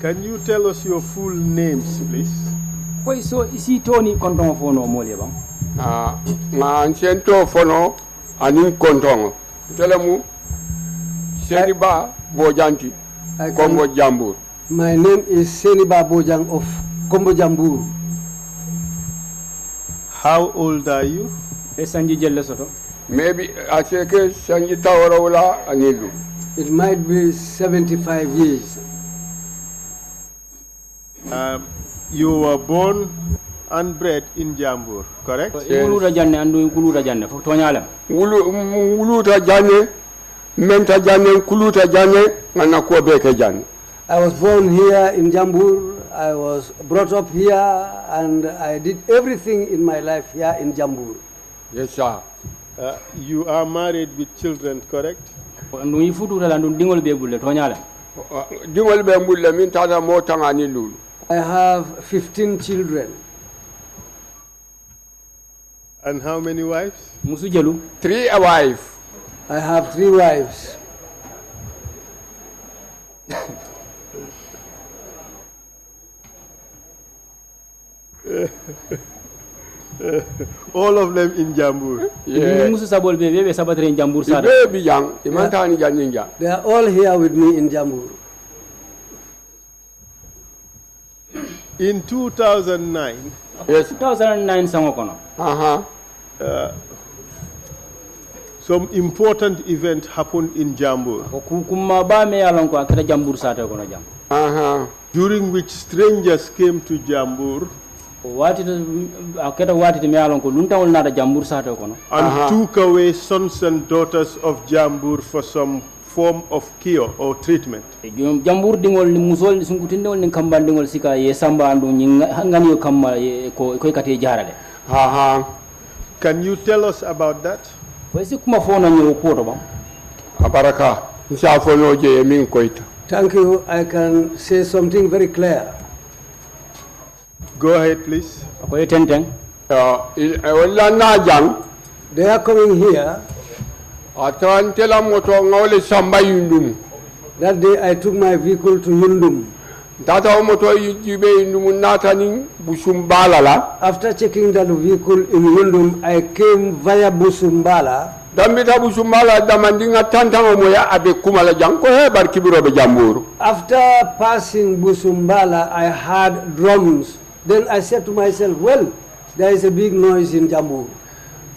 Can you tell us your full names, please? Why so isi Tony kontongo fono mole bang? Ma anciento fono anin kontongo. Telemu Seniba Bojanti, Kombo Jambur. My name is Seniba Bojang of Kombo Jambur. How old are you? Sanji jelle soto. Maybe I say Sanji Tawarawala Anilu. It might be 75 years. You were born and bred in Jambur, correct? Ikuluta janne andu ikuluta janne fo tonyalem. Wuluta janne, menta janne, kuluta janne, ngana ko beke janne. I was born here in Jambur. I was brought up here, and I did everything in my life here in Jambur. Yes, sir. You are married with children, correct? Andu ifututa andu dingol be bulle tonyalem. Dingol be mulle min tata mo tangani lulu. I have 15 children. And how many wives? Musu jelu. 3 wives. I have 3 wives. All of them in Jambur. Yeah. Musu sabol be sabatre in Jambur sada. Baby young, imantani janinja. They are all here with me in Jambur. In 2009, Yes. 2009 sangokono. Some important event happened in Jambur. Kuma ba me yalon ko akata Jambur sada kono jam. During which strangers came to Jambur Wati akata wati me yalon ko luntawol nada Jambur sada kono. and took away sons and daughters of Jambur for some form of cure or treatment. Jambur dingol ni musol ni sunkutindol ni kamba dingol sika ye samba andu ngani yo kamba ko kate jarale. Can you tell us about that? Wasi kuma fono nyo ko to ba. Abaraka. Nsa fono je min koita. Thank you. I can say something very clear. Go ahead, please. Akoy tenteng. Wala na jang. They are coming here. Atantela moto ngawle samba yundum. That day I took my vehicle to Yundum. Tata moto yibe yundum natani busumbala la. After checking that vehicle in Yundum, I came via Busumbala. Dambita busumbala damandinga tantanga moya abe kumala janko he bar kibiro be Jambur. After passing Busumbala, I heard drums. Then I said to myself, well, there is a big noise in Jammu.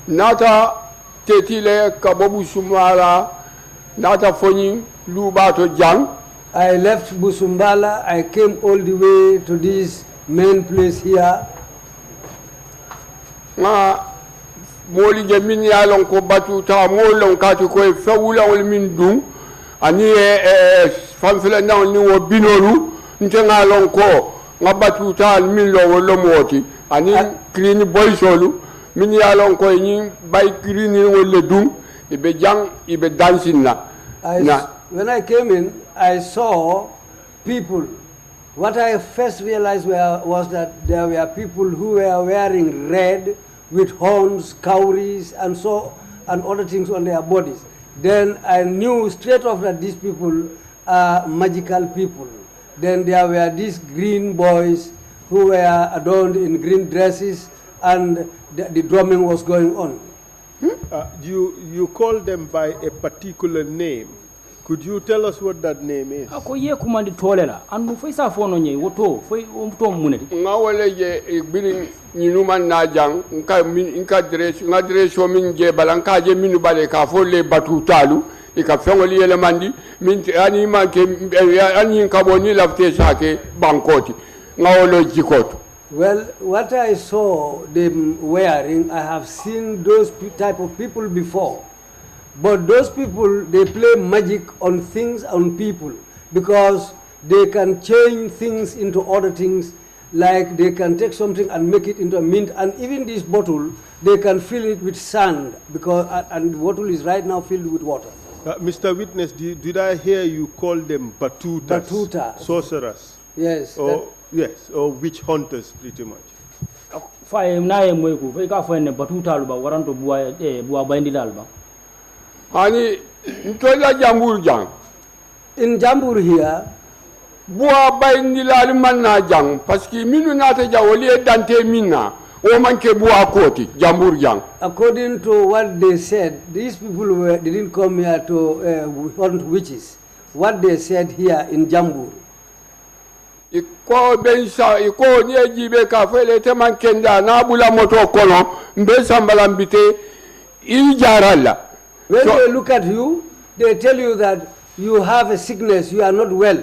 Nata tetile kabobu sumala nata foni lubato jang. I left Busumbala. I came all the way to this main place here. Nga moli je min yalon ko batuta molon kati ko fewula wol min dum ani famfele na ni wo binolu ntenga lon ko nga batuta min lo wolo moti ani clean boy solu min yalon ko ni bay clean wol dum ibe jang ibe dancing na. When I came in, I saw people. What I first realized was that there were people who were wearing red with horns, cowries, and other things on their bodies. Then I knew straight off that these people are magical people. Then there were these green boys who were adorned in green dresses, and the drumming was going on. You call them by a particular name. Could you tell us what that name is? Ako ye kumandi tolela andu foi sa fono nye woto foi to muneti. Nga wale je bini nyinuma na jang nka dress min je balanka je minu bale ka fo le batutalu ka fengoli ele mandi min ani manke ani ka boni lafte sake bankoti nga wolo jikoto. Well, what I saw them wearing, I have seen those type of people before. But those people, they play magic on things, on people, because they can change things into other things, like they can take something and make it into a mint, and even this bottle, they can fill it with sand, and the bottle is right now filled with water. Mr. Witness, did I hear you call them batutas? Batuta. Sorcerers? Yes. Yes, or witch hunters, pretty much. Fai nae moiku, fai ka fai ne batuta alba waranto buwa bandi dalba. Ani ntola Jambur jang. In Jambur here, bua bayndi la manna jang parce que minu nata jawoli e dante minna o manke bua koti Jambur jang. According to what they said, these people didn't come here to hunt witches. What they said here in Jambur. Iko bensa iko nie jibe ka fele te mankenda na bula moto kono mbe sambala mbite ijarala. When they look at you, they tell you that you have a sickness, you are not well.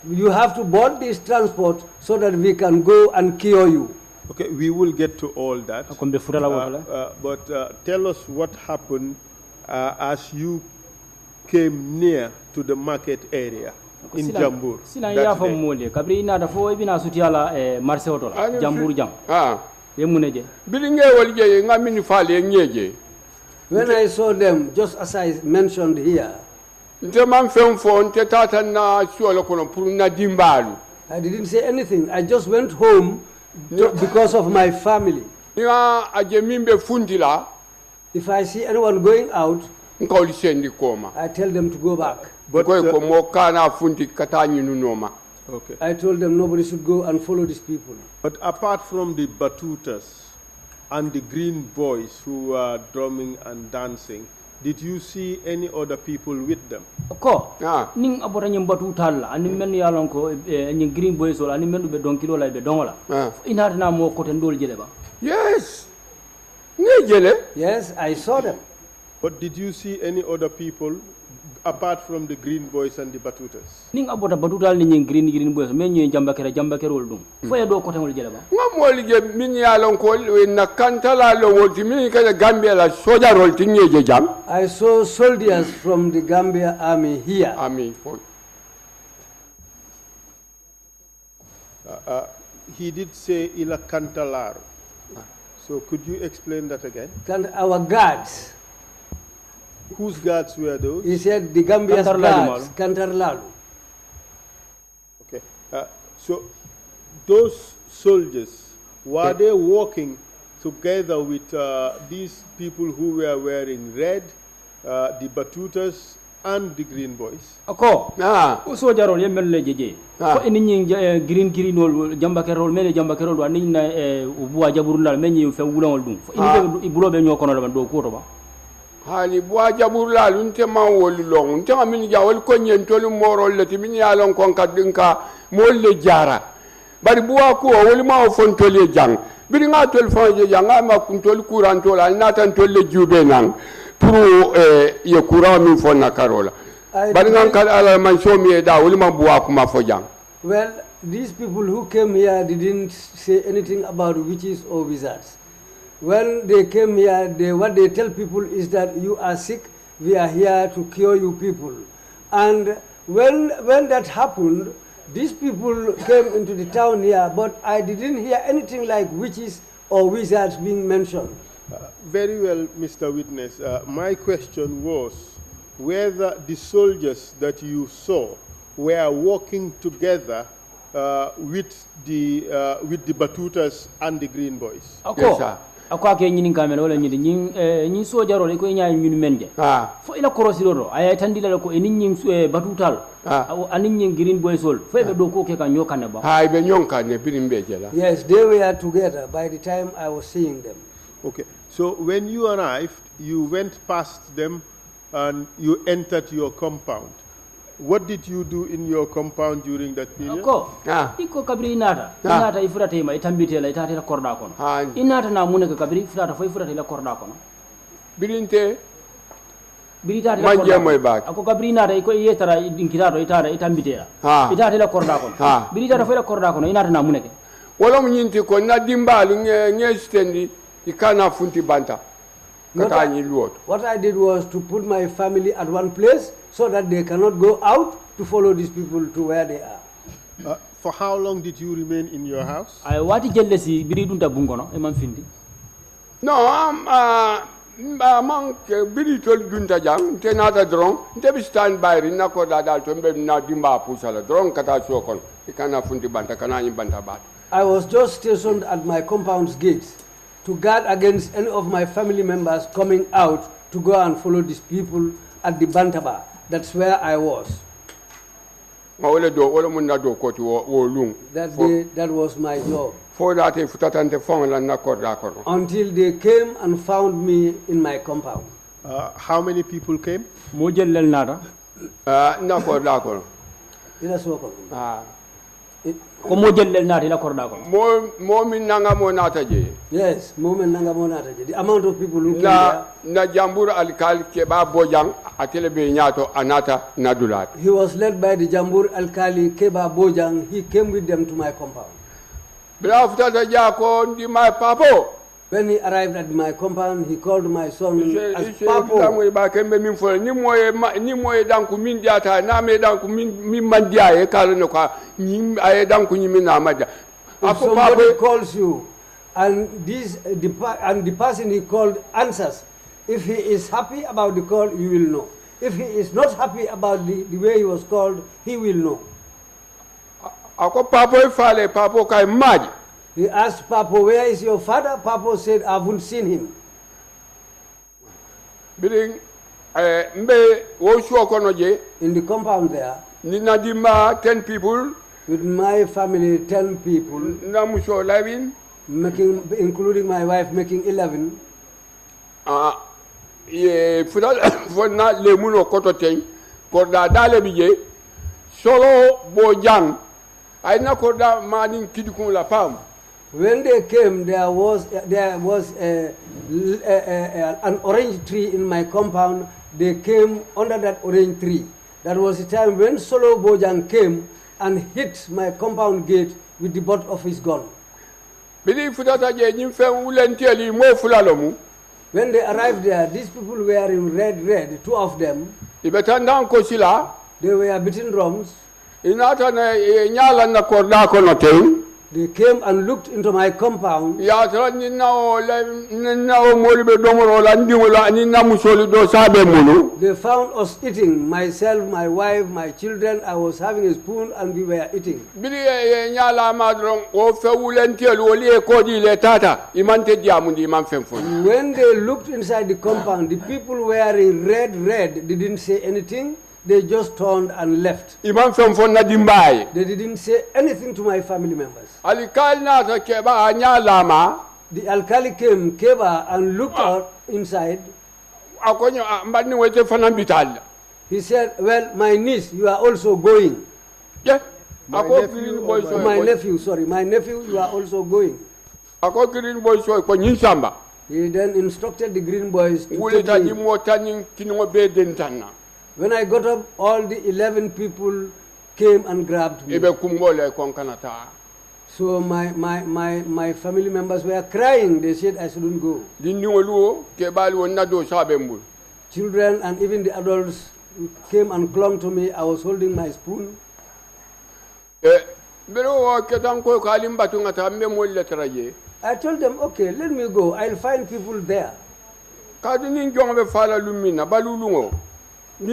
You have to board this transport so that we can go and cure you. Okay, we will get to all that. But tell us what happened as you came near to the market area in Jambur. Kabri ina da fo ibina sutiala marse otola Jambur jam. Yemuneje. Bilinge walije ngamini fale nyeje. When I saw them, just as I mentioned here, I didn't say anything. I just went home because of my family. If I see anyone going out, I tell them to go back. But, okay. I told them nobody should go and follow these people. But apart from the batutas and the green boys who are drumming and dancing, did you see any other people with them? Ko ning abota nyim batu talla ani men yalon ko ni green boys wala ani men be don kilo lay be dongola inata na mo ko ten dol jele ba. Yes, ne jele. Yes, I saw them. But did you see any other people apart from the green boys and the batutas? Ning abota batutal ni green boys men ni jambakere wol dum foya do ko ten wol jele ba. Ngam je min yalon ko na kantala lo woti min ka Gambia la soja rol tinje jam. I saw soldiers from the Gambia army here. Army. He did say ila kantalar. So could you explain that again? Our guards. Whose guards were those? He said the Gambia's guards, Kantarlalu. Okay. So those soldiers, were they walking together with these people who were wearing red, the batutas and the green boys? Ako. So jarol yemel lejeje. Ko eninyi green ol jambakerol mele jambakerol ani na ubuwa jaburundal menyi fe wulawol dum. Ini ibulo be nyokono do do ko to ba. Hani bua jaburla lunte man woli long unte min jawol ko nyentolu morol lati min yalon kon kadinka molle jara bari bua ko woli ma o fontole jang biri nga tol fonje jang ma kuntol courant tola natan tolle jube nan pour ye courant min fonna karola bari nga kal ala man shomi da woli ma bua ko ma fo jang. Well, these people who came here didn't say anything about witches or wizards. When they came here, what they tell people is that you are sick, we are here to cure you people. And when that happened, these people came into the town here, but I didn't hear anything like witches or wizards being mentioned. Very well, Mr. Witness. My question was whether the soldiers that you saw were working together with the batutas and the green boys. Okay. Yes, sir. Akwa ke nyini kamera wala nyidi nyin soja ro ko nyaa nyun menje fo ila korosi ro ay tandila ko enin nyin batutal anin nyin green boys sol fo be do ko ke kan nyokane ba hay be nyonkane birimbe jela. Yes, they were together by the time I was seeing them. Okay, so when you arrived, you went past them and you entered your compound. What did you do in your compound during that period? Iko kabri inata ifurata ima itambitela itata ila korda kono inata na muneka kabri ifurata fo ifurata ila korda kono bilinte bilita ila manje moy bak ako kabri inata iko yetara dinkirato itata itambitela itata ila korda kono bilita fo ila korda kono inata na muneka wala munyinti ko na dimbalu nge stendi ikana funti banta. What I did was to put my family at one place so that they cannot go out to follow these people to where they are. For how long did you remain in your house? I wati jellesi biridunta bungono e man findi. No, man biri tol dunta jang te nata drone te bi stand by ri nako dal to mbe na dimba pusala drone kata sokon ikana funti banta kana ni banta bat. I was just stationed at my compound's gates to guard against any of my family members coming out to go and follow these people at the Bantaba. That's where I was. That was my job. Until Until they came and found me in my compound. How many people came? Yes, moment nanga the amount of people who came there. Na Jambur alkal keba Bojang atelebe nyato anata nadulat. He was led by the Jambur Alkali Keba Bojang. He came with them to my compound. When he arrived at my compound, he called my son as Papo. If somebody calls you and the person he called answers, if he is happy about the call, you will know. If he is not happy about the way he was called, he will know. He asked Papo, where is your father? Papo said, I haven't seen him. In the compound there, 10 people. With my family, 10 people, including my wife, making 11. Solo Bojang. I na koda manin kidikun la pam. When they came, there was an orange tree in my compound. They came under that orange tree. That was the time when Solo Bojang came and hit my compound gate with the butt of his gun. When they arrived there, these people were in red, two of them. They were beating drums. They came and looked into my compound. They found us eating, myself, my wife, my children. I was having a spoon and we were eating. When they looked inside the compound, the people wearing red, they didn't say anything. They just turned and left. They didn't say anything to my family members. The alkali came, Keba, and looked out inside. He said, well, my niece, you are also going. Yeah. My nephew, you are also going. He then instructed the green boys to take me. When I got up, all the 11 people came and grabbed me. So my family members were crying. They said I shouldn't go. Children and even the adults came and clung to me. I was holding my spoon. I told them, okay, let me go. I'll find people there. I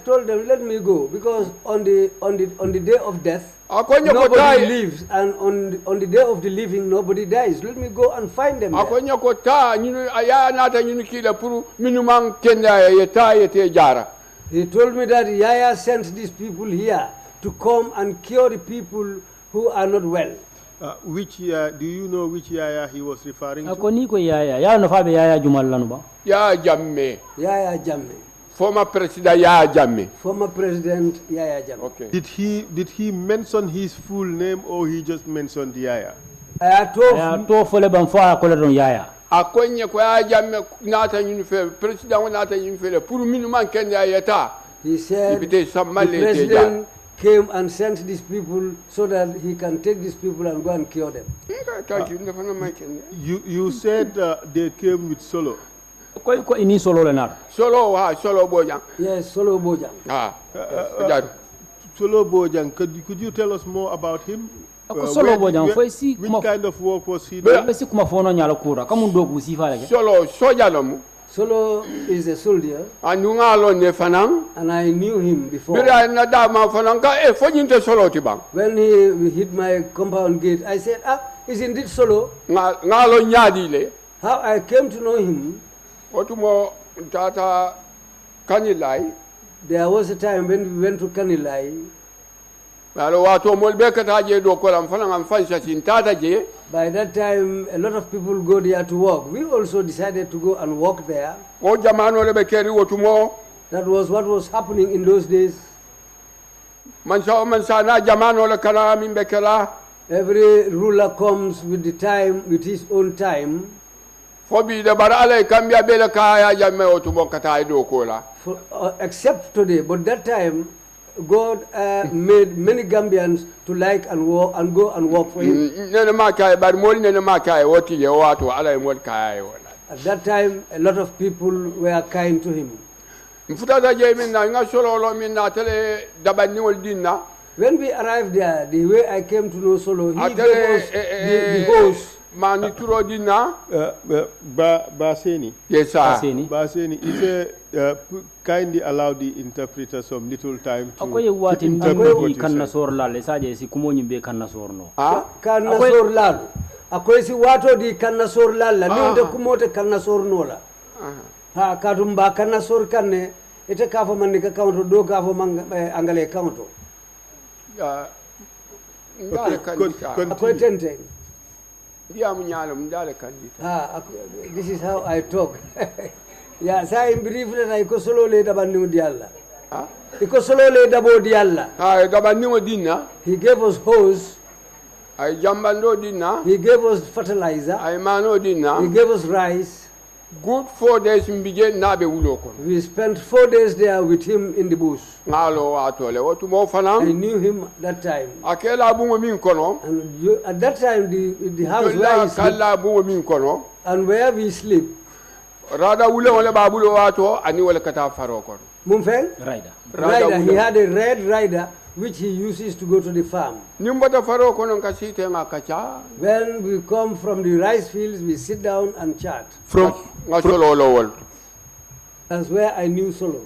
told them, let me go, because on the day of death, nobody lives, and on the day of the living, nobody dies. Let me go and find them there. He told me that Yaya sent these people here to come and cure the people who are not well. Which do you know which Yaya he was referring to? Yaya Jammu. Yaya Jammu. Former President Yaya Jammu. Former President Yaya Jammu. Okay. Did he mention his full name, or he just mentioned Yaya? He said the president came and sent these people so that he can take these people and go and cure them. You said they came with Solo. Solo Bojang. Yes, Solo Bojang. Solo Bojang, could you tell us more about him? Which kind of work was he doing? Solo is a soldier, and I knew him before. When he hit my compound gate, I said, is indeed Solo. How I came to know him, Kanilai. There was a time when we went to Kanilai. By that time, a lot of people go there to work. We also decided to go and work there. That was what was happening in those days. Every ruler comes with the time, with his own time. Except today, but that time, God made many Gambians to like and walk and go and work for him. At that time, a lot of people were kind to him. When we arrived there, the way I came to know Solo, he gave us the host. Sainey. Yes, sir. Sainey, is kindly allow the interpreter some little time to interpret what you said. Akoy si wato di kannasor lalla ni onde kumote kannasor nola ha kadumba kannasor kanne ite kafo man ka kawnto do kafo angale kawnto akoy tente this is how I talk. Yeah, say in brief na iko solo le dabanni di Allah. Iko solo le dabo di Allah. He gave us hose. He gave us fertilizer. He gave us rice. Good 4 days we spent 4 days there with him in the bush. I knew him that time. And at that time, the house where he sleep, and where we sleep, Rider. Rider. He had a red rider which he uses to go to the farm. When we come from the rice fields, we sit down and chat. That's where I knew Solo.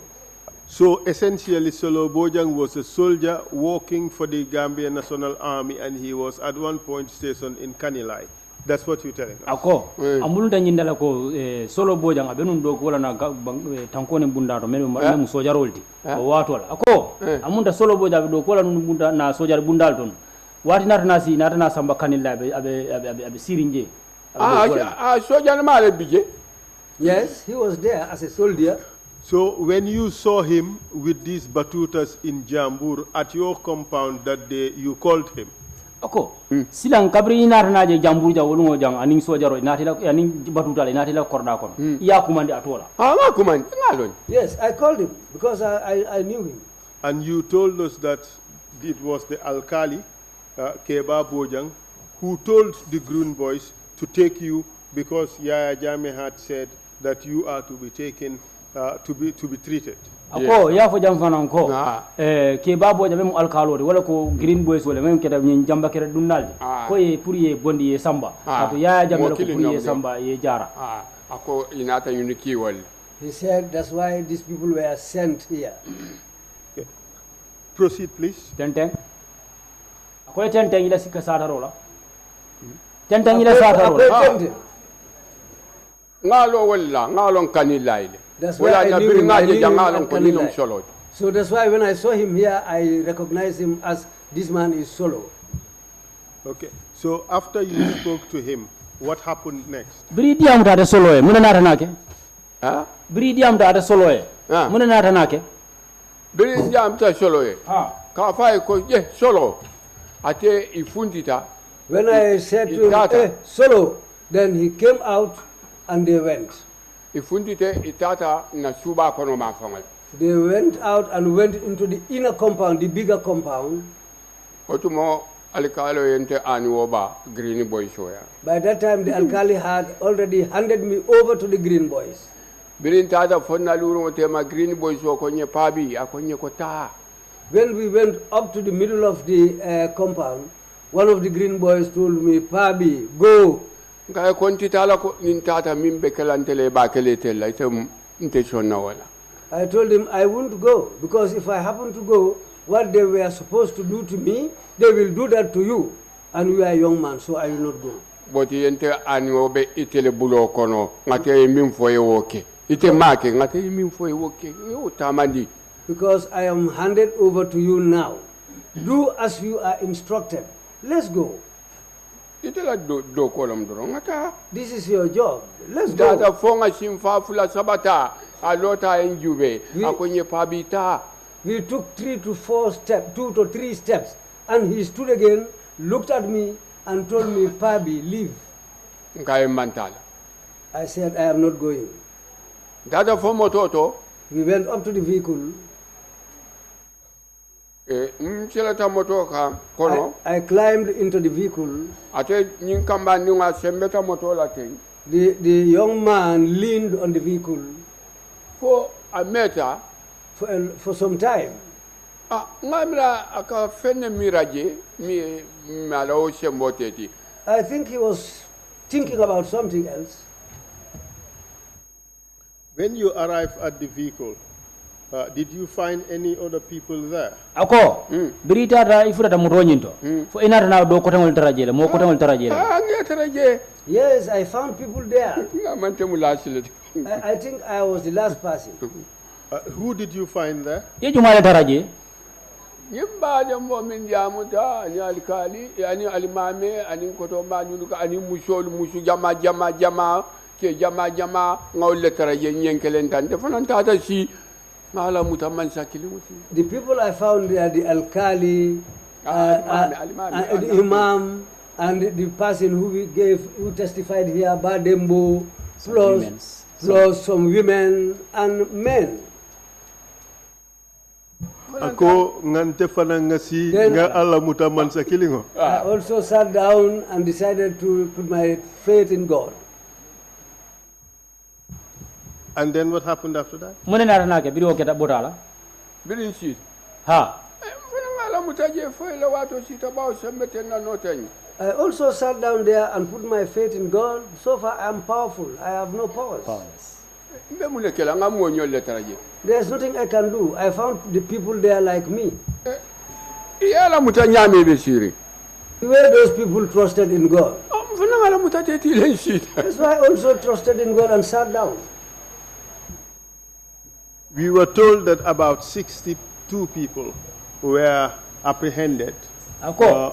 So essentially, Solo Bojang was a soldier working for the Gambian National Army, and he was at one point stationed in Kanilai. That's what you're telling us. Ako, amulunda nyindala ko Solo Bojang abenun do ko na tankone bundato menu soja rolti o watola. Ako, amunda Solo Bojang do ko bunda na soja bundal ton. Wati natana samba Kanilai abe sirinje. Soja na male bije. Yes, he was there as a soldier. So when you saw him with these batutas in Jambur at your compound that day, you called him. Ako, silang kabri inarna je Jambur ja wolungo jang aning sojaro inatila aning batuta inatila korda kon. Iya kumandi atola. Kumandi ngalon. Yes, I called him because I knew him. And you told us that it was the Alkali, Keba Bojang, who told the Green Boys to take you because Yaya Jammeh had said that you are to be taken to be treated. Ako ya fo jam fanan ko ke babo jabe mu alkalori wala ko Green Boys wala mem keda nyin jamba keda dunnalde ko e pour ye bondi ye samba to ya jabe ko pour ye samba ye jara ako inata uniki wal. He said that's why these people were sent here. Okay. Proceed please. Tenteng ako tenteng ila sikka sadarola tenteng ila sadarola ngalo wala ngalon Kanilai. That's why I knew him. So that's why when I saw him here, I recognized him as this man is Solo. Okay. So after you spoke to him, what happened next? Bridiam da Solo e muna nata nake. Bridiam da Solo e muna nata nake. Bridiam ta Solo e. Ka fa ko Solo. Ate ifundita. When I said to him, hey, Solo, then he came out and they went. They went out and went into the inner compound, the bigger compound. By that time, the Alkali had already handed me over to the Green Boys. When we went up to the middle of the compound, one of the Green Boys told me, Pabi, go. I told him I won't go because if I happen to go, what they were supposed to do to me, they will do that to you. And you are a young man, so I will not go. ite make ngate min fo woke yo tamandi. Because I am handed over to you now. Do as you are instructed. Let's go. Ite la do kolom doro ngata. This is your job. Let's Dada go. fonga simfa fula sabata alota enjube akonye pabita. We took 2 to 3 steps, and he stood again, looked at me, and told me, Pabi, leave. Nkae mantala. I said, I am not going. Dada fo mototo. We went up to the vehicle. Mchelata motoka kono. I climbed into the vehicle. Ate nyinkamba nyunga sembeta motola ten. The young man leaned on the vehicle For a meter. for some time. Ngamra aka fene miraje mi malao semboteti. I think he was thinking about something else. When you arrived at the vehicle, did you find any other people there? Ako, berita da ifura da mutonyinto. Fo inata na do kotangol tarajele, mo kotangol tarajele. Ngia taraje. Yes, I found people there. Ngamante mulasile. I think I was the last person. Who did you find there? Ye jumale taraje. Yimba jambo min jamuta ani alkali ani alimame ani kotomba nyunuka ani musu jama ke jama ngawle taraje nyenkelen tan defanan tata si mala mutaman sakili muti. The people I found there, the alkali, the imam, and the person who testified here, Badembo, plus some women and men. Ako ngante fanangasi nga ala mutaman sa kilingo. I also sat down and decided to put my faith in God. And then what happened after that? Mune na ranake biro keta botala. Birin si. Ha. Fana mutaje fo ile watu sita bao sembete na notenyi. I also sat down there and put my faith in God. So far I am powerful. I have no powers. Mbe mulekela ngamonyo le taraje. There's nothing I can do. I found the people there like me. Yala mutanyame besiri. The way those people trusted in God. Fana ngala mutate tilensi. That's why I also trusted in God and sat down. We were told that about 62 people were apprehended Ako.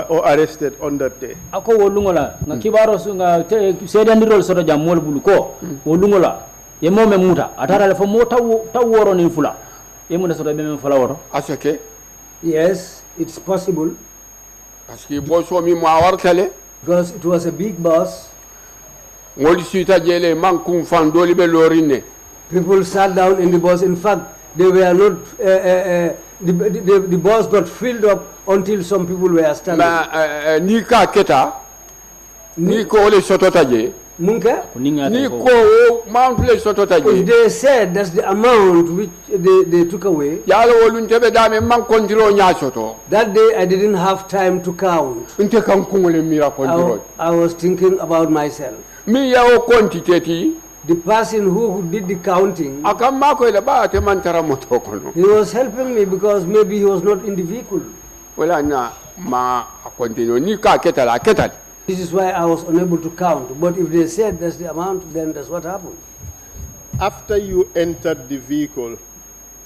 or arrested on that day. Ako wolungola nga kibaro nga sedandirol soto jamol buluko wolungola ye mome muta atara le fo mo taw woro ni fula ye mo soto be men fula woro Asake. Yes, it's possible. Aski boso mi mo awartale. Because it was a big bus. Ngoli sita jele man kum fan doli be lorine. People sat down in the bus. In fact, they were not. The bus got filled up until some people were standing. Ma ni ka keta ni ko le sototaje. Munke? Ni ko mount le sototaje. If they said that's the amount which they took away, Yalo wolun tebe dame man kontro nya soto. that day I didn't have time to count. Inte kan kungole mira kontro. I was thinking about myself. Mi ya o quantity. The person who did the counting, Akamma ko le ba te man tara moto kono. he was helping me because maybe he was not in the vehicle. Wala na ma continue ni ka keta la keta. This is why I was unable to count. But if they said that's the amount, then that's what happened. After you entered the vehicle,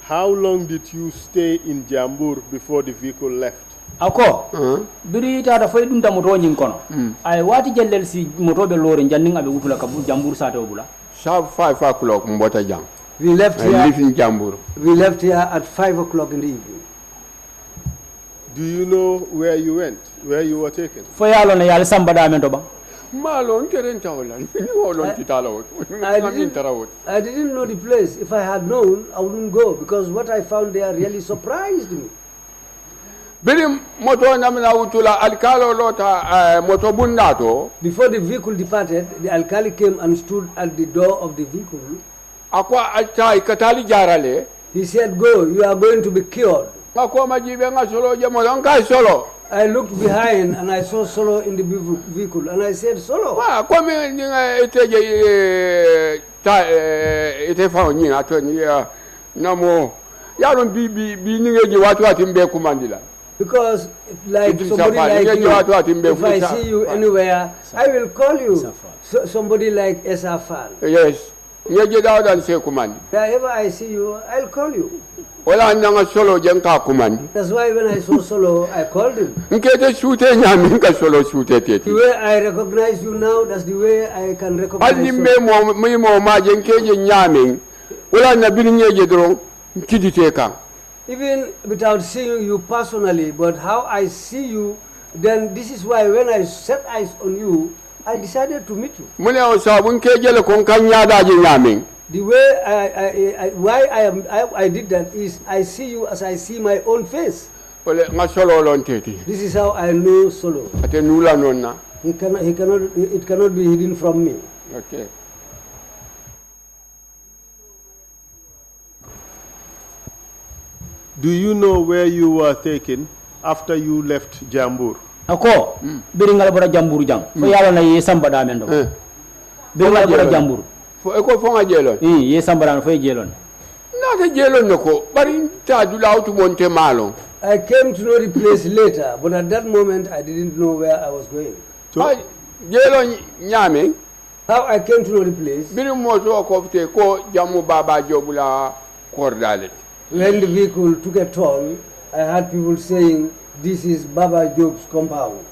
how long did you stay in Jambur before the vehicle left? Ako. Biri ta da fay dum da moto nyin kono. Ay wati jellel si moto be lori janning abe wutula ka Jambur sa to bula. Sharp 5 o'clock mbota jang. We left I live here. in Jambur. We left here at 5 o'clock in the evening. Do you know where you went, where you were taken? Fo yalo na yal samba da men to ba. Malo nkeren tawla. Ni wolon titala wot. I didn't know the place. If I had known, I wouldn't go because what I found there really surprised me. Biri moto namna utula alkalo lota moto bundato. Before the vehicle departed, the alkali came and stood at the door of the vehicle. Akwa altai katali jarale. He said, go, you are going to be cured. Akwa majibe nga solo jemo ngai solo. I looked behind and I saw Solo in the vehicle and I said, Solo. Wa kwa mi iteje ite fa nyi ato ni namo yaron bi ningeji watu atimbe kumandila. Because like somebody like you, if I see you anywhere, I will call you. Somebody like Esafal. Yes. Wherever I see you, I'll call you. That's why when I saw Solo, I called him. The way I recognize you now, that's the way I can recognize you. Even without seeing you personally, but how I see you, then this is why when I set eyes on you, I decided to meet you. The way I did that is I see you as I see my own face. This is how I know Solo. It cannot be hidden from me. Okay. Do you know where you were taken after you left Jambur? Ako, biringal bora Jambur jang. Fo yalla na yesamba da men do. Biringal bora Jambur. Fo eko fo nga jelon. Yesamba da fo jelon. Na ta jelon nako, bari ta dula auto monte malo. I came to know the place later, but at that moment I didn't know where I was going. So, jelon nyame. How I came to know the place? Biri moto ko fte ko Jammu Baba Jobula Kordale. When the vehicle took a turn, I had people saying, this is Baba Job's compound.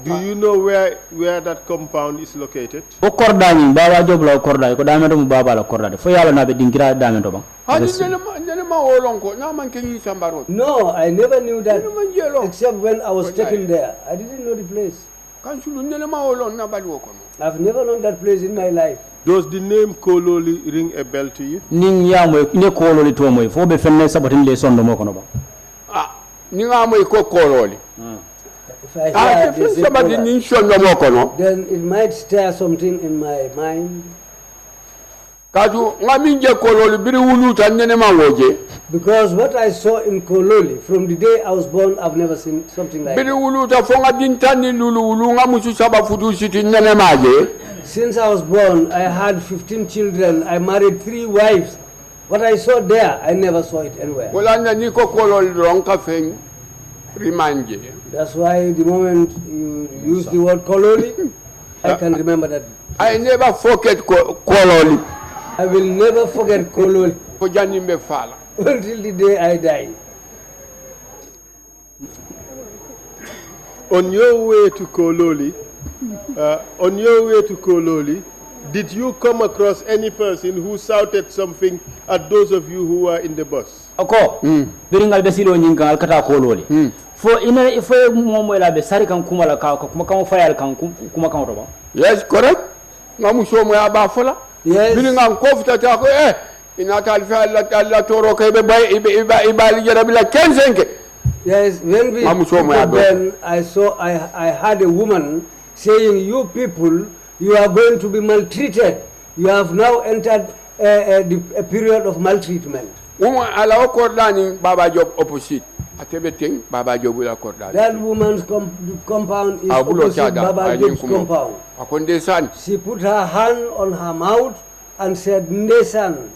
Do you know where that compound is located? Okordani Baba Job la Kordai ko dame do Baba la Kordai. Fo yalla na be dingira dame do ba. No, I never knew that except when I was taken there. I didn't know the place. I've never known that place in my life. Does the name Kololi ring a bell to you? Ning ya mo ne Kololi to mo fo be fenne sabatin le sondo mo kono ba. Ninga mo ko Kololi. If I hear then it might stir something in my mind. Because what I saw in Kololi, from the day I was born, I've never seen something like that. Since I was born, I had 15 children. I married 3 wives. What I saw there, I never saw it anywhere. That's why the moment you use the word Kololi, I can remember that. I never forget Kololi. I will never forget Kololi until the day I die. On your way to Kololi, did you come across any person who shouted something at those of you who were in the bus? Ako, biringal besilo nyinga alkata Kololi. Fo ina ifo momo la be sari kan kuma la ka kuma kan fayal kan kuma kan roba. Yes, correct. Ngamu shomo ya ba fola. Yes. Biringa kofta ta ko ina tal fa Allah toro kay be bay ibali jarabila 15. Yes, when we then I heard a woman saying, you people, you are going to be maltreated. You have now entered a period of maltreatment. Baba Job opposite. That woman's compound is opposite Baba Job's compound. She put her hand on her mouth and said, Ndesan.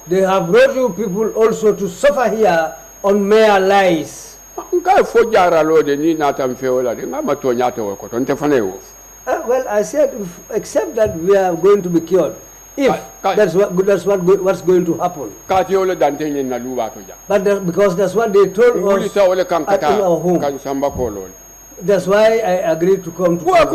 They have brought you people also to suffer here on mere lies. Well, I said, except that we are going to be cured. If what's going to happen. But because that's what they told us at our home. That's why I agreed to come to Well,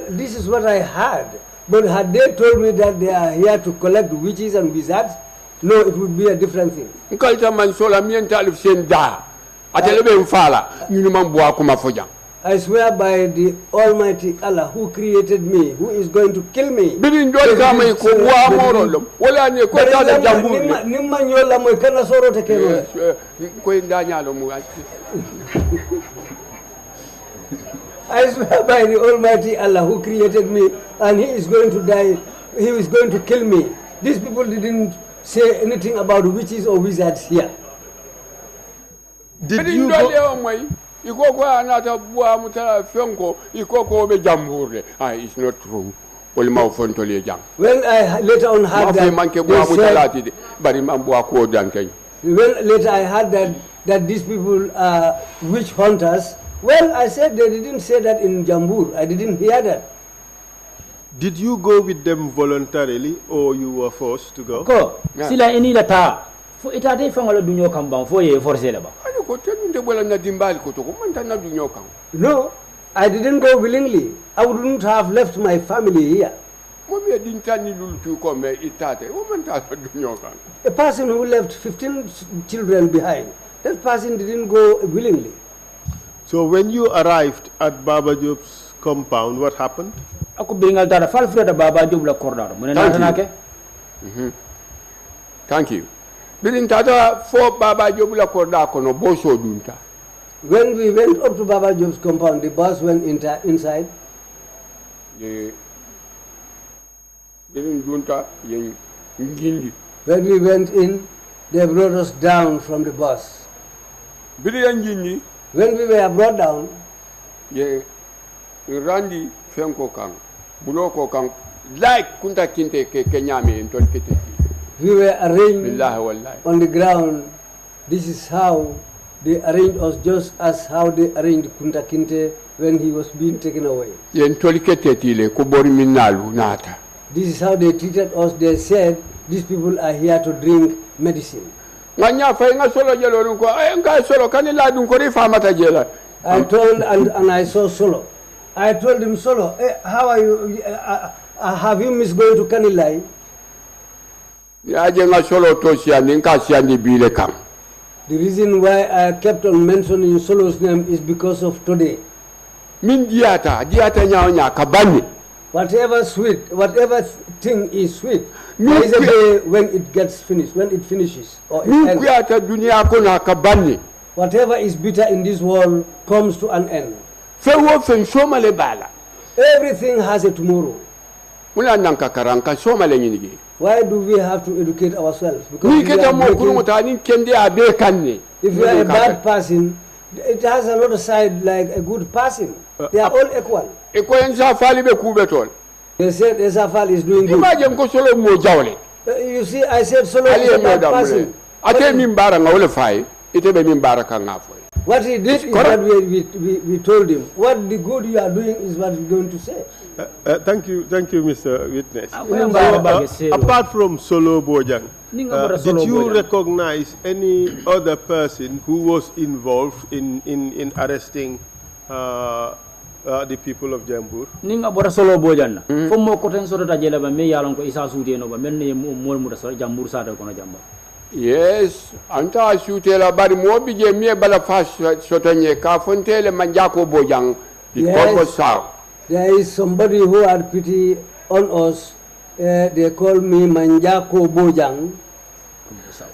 this is what I heard. But had they told me that they are here to collect witches and wizards, no, it would be a different thing. I swear by the Almighty Allah who created me, who is going to kill me. I swear by the Almighty Allah who created me, and He is going to die, He is going to kill me. These people didn't say anything about witches or wizards here. Did you go? It's not true. When I later on heard that, When later I heard that these people are witch hunters, well, I said they didn't say that in Jambur. I didn't hear that. Did you go with them voluntarily or you were forced to go? Ko sila ini la ta fo itate fangalo dunyo kambang fo ye forcer la ba. Ano ko tenu de bola na dimbali ko to ko man tan na dunyo kan. No, I didn't go willingly. I wouldn't have left my family here. Mo be din tan ni lulu ko me itate o man tan na dunyo kan. A person who left 15 children behind, that person didn't go willingly. So when you arrived at Baba Job's compound, what happened? Ako bingal dara fal freda Baba Job la kordar mo na tanake. Thank you. Birin tata fo Baba Job la korda ko no boso dunta. When we went up to Baba Job's compound, the bus went inside. Birin dunta yen ngindi. When we went in, they brought us down from the bus. Birin ngindi. When we were brought down, ye randi fenko kan buloko kan like kunta kinte ke kenyame en tol kete. We were arranged Billahi wallahi. on the ground. This is how they arranged us, just as how they arranged Kunta Kinte when he was being taken away. Yen tol kete tile ko bori minalu nata. This is how they treated us. They said, these people are here to drink medicine. Nganya fa nga solo jelo ko ay nga solo kan la dun ko ri famata jela. I told, and I saw Solo. I told him, Solo, how are you? Have you missed going to Kanilai? Ya je nga solo to siani nka siani bile kam. The reason why I kept on mentioning Solo's name is because of today. Min diata nya kabani. Whatever sweet, whatever thing is sweet, there is a day when it gets finished, when it finishes. Or it ends. Diata dunia ko na kabani. Whatever is bitter in this world comes to an end. Fewo fen soma le bala. Everything has a tomorrow. Muna nanka karanka soma le nyinigi. Why do we have to educate ourselves? Because Ni keta mo kunu mutani kende abe kanne. if you are a bad person, it has another side like a good person. They are all equal. E ko ensa fali be kubetol. They said Esafal is doing good. Imagine ko solo mo jawle. You see, I said Solo Ali is a mo bad da person. Ate min bara nga wole fay. Ite be min bara kan ngafo. What he did is what we told him. What the good you are doing is what he's going to say. Thank you, Mr. Witness. Apart Apart from Solo Bojang, did you recognize any other person who was involved in arresting the people of Jambur? Ninga bora Solo Bojang na. Fo mo ko ten soro ta jela ba me yalon ko isa suute no ba men ne mol mu da so Jambur sa ta ko no Jambur. Yes, anta shootela bari mo bije mi bala fas sotonye ka fontele manjako Bojang the purpose sao. There is somebody who had pity on us. They call me Manjako Bojang.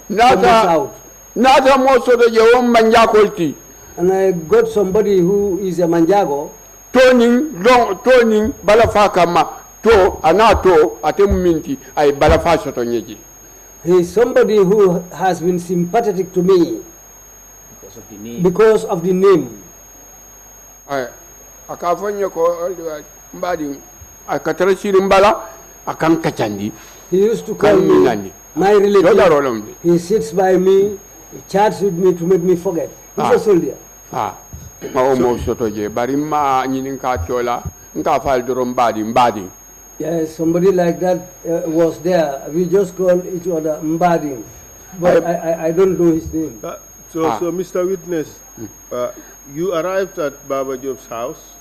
Nata mo soto je won manjako ti. And I got somebody who is a Manjago. Toning bala fa kama to anato atemu minti ay bala fa sotonye ji. He is somebody who has been sympathetic to me because of the name. Akafonye ko mbadi akatarashiri mbala akan kachandi. He used to call me my relative. He sits by me, he chats with me to make me forget. He's a soldier. Ma omo sotoje bari ma nyinin ka tola nka fal doro mbadi. Yes, somebody like that was there. We just call each other Mbadi, but I don't know his name. So, Mr. Witness, you arrived at Baba Job's house,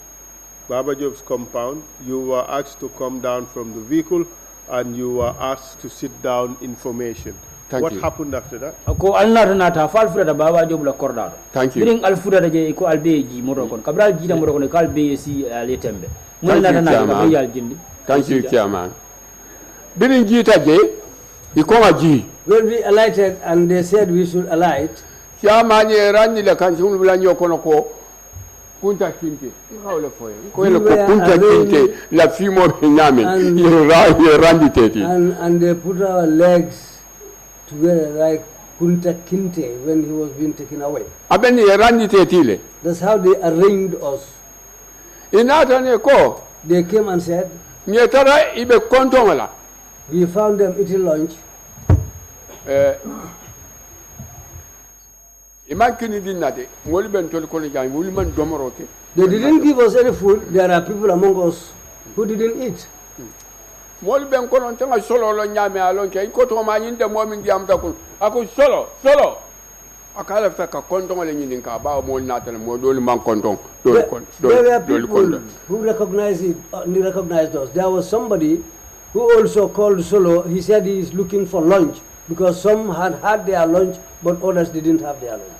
Baba Job's compound. You were asked to come down from the vehicle, and you were asked to sit down information. What happened after that? Ko alna nata fal freda Baba Job la kordado. Thank you. Biring alfuda je ko albe ji moro kon kabral ji da moro kon kalbe si ale tembe. Thank you, Chairman. Biring jita je ikoma ji. When we alighted and they said we should alight, Chairman ye randi la kanjun bula nyokono ko Kunta Kinte. Ko ele ko Kunta Kinte la fimo nyame ye randi teti. And they put our legs together like Kunta Kinte when he was being taken away. Abeni ye randi teti le. That's how they arranged us. Inata ne ko. They came and said, Nyetara ibe kontonga la. We found them eating lunch. Imagine dinade. Moli ben tol ko jang moli man domoroke. They didn't give us any food. There are people among us who didn't eat. Moli ben ko non tanga solo lo nyame alon ke ko to ma nyinde momin diam ta ko ako solo akala faka konton le nyindin ka ba mol natal mo doli man konton There were people who recognized us. There was somebody who also called Solo. He said he is looking for lunch because some had their lunch, but others didn't have their lunch.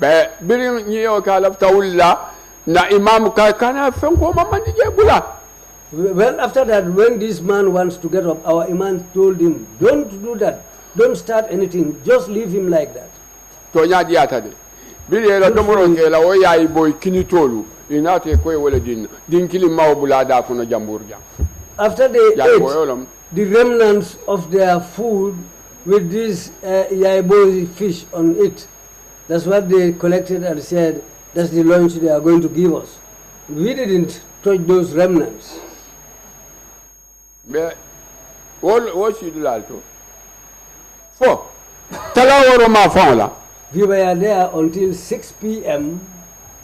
Be birin nyiyo ka lafta ulla na imam ka kana fen ko mamandi je bula. Well, after that, when this man wants to get up, our imam told him, don't do that. Don't start anything. Just leave him like that. To nya diata de. Biri la domoro ke la o yayi boy kini tolu inate ko wala din kili mawbula da kuno Jambur jam. After they ate the remnants of their food with this yaibo fish on it, that's what they collected and said, that's the lunch they are going to give us. We didn't touch those remnants. Be what should lalto? Fo. Talaworo ma fonla. We were there until 6 p.m.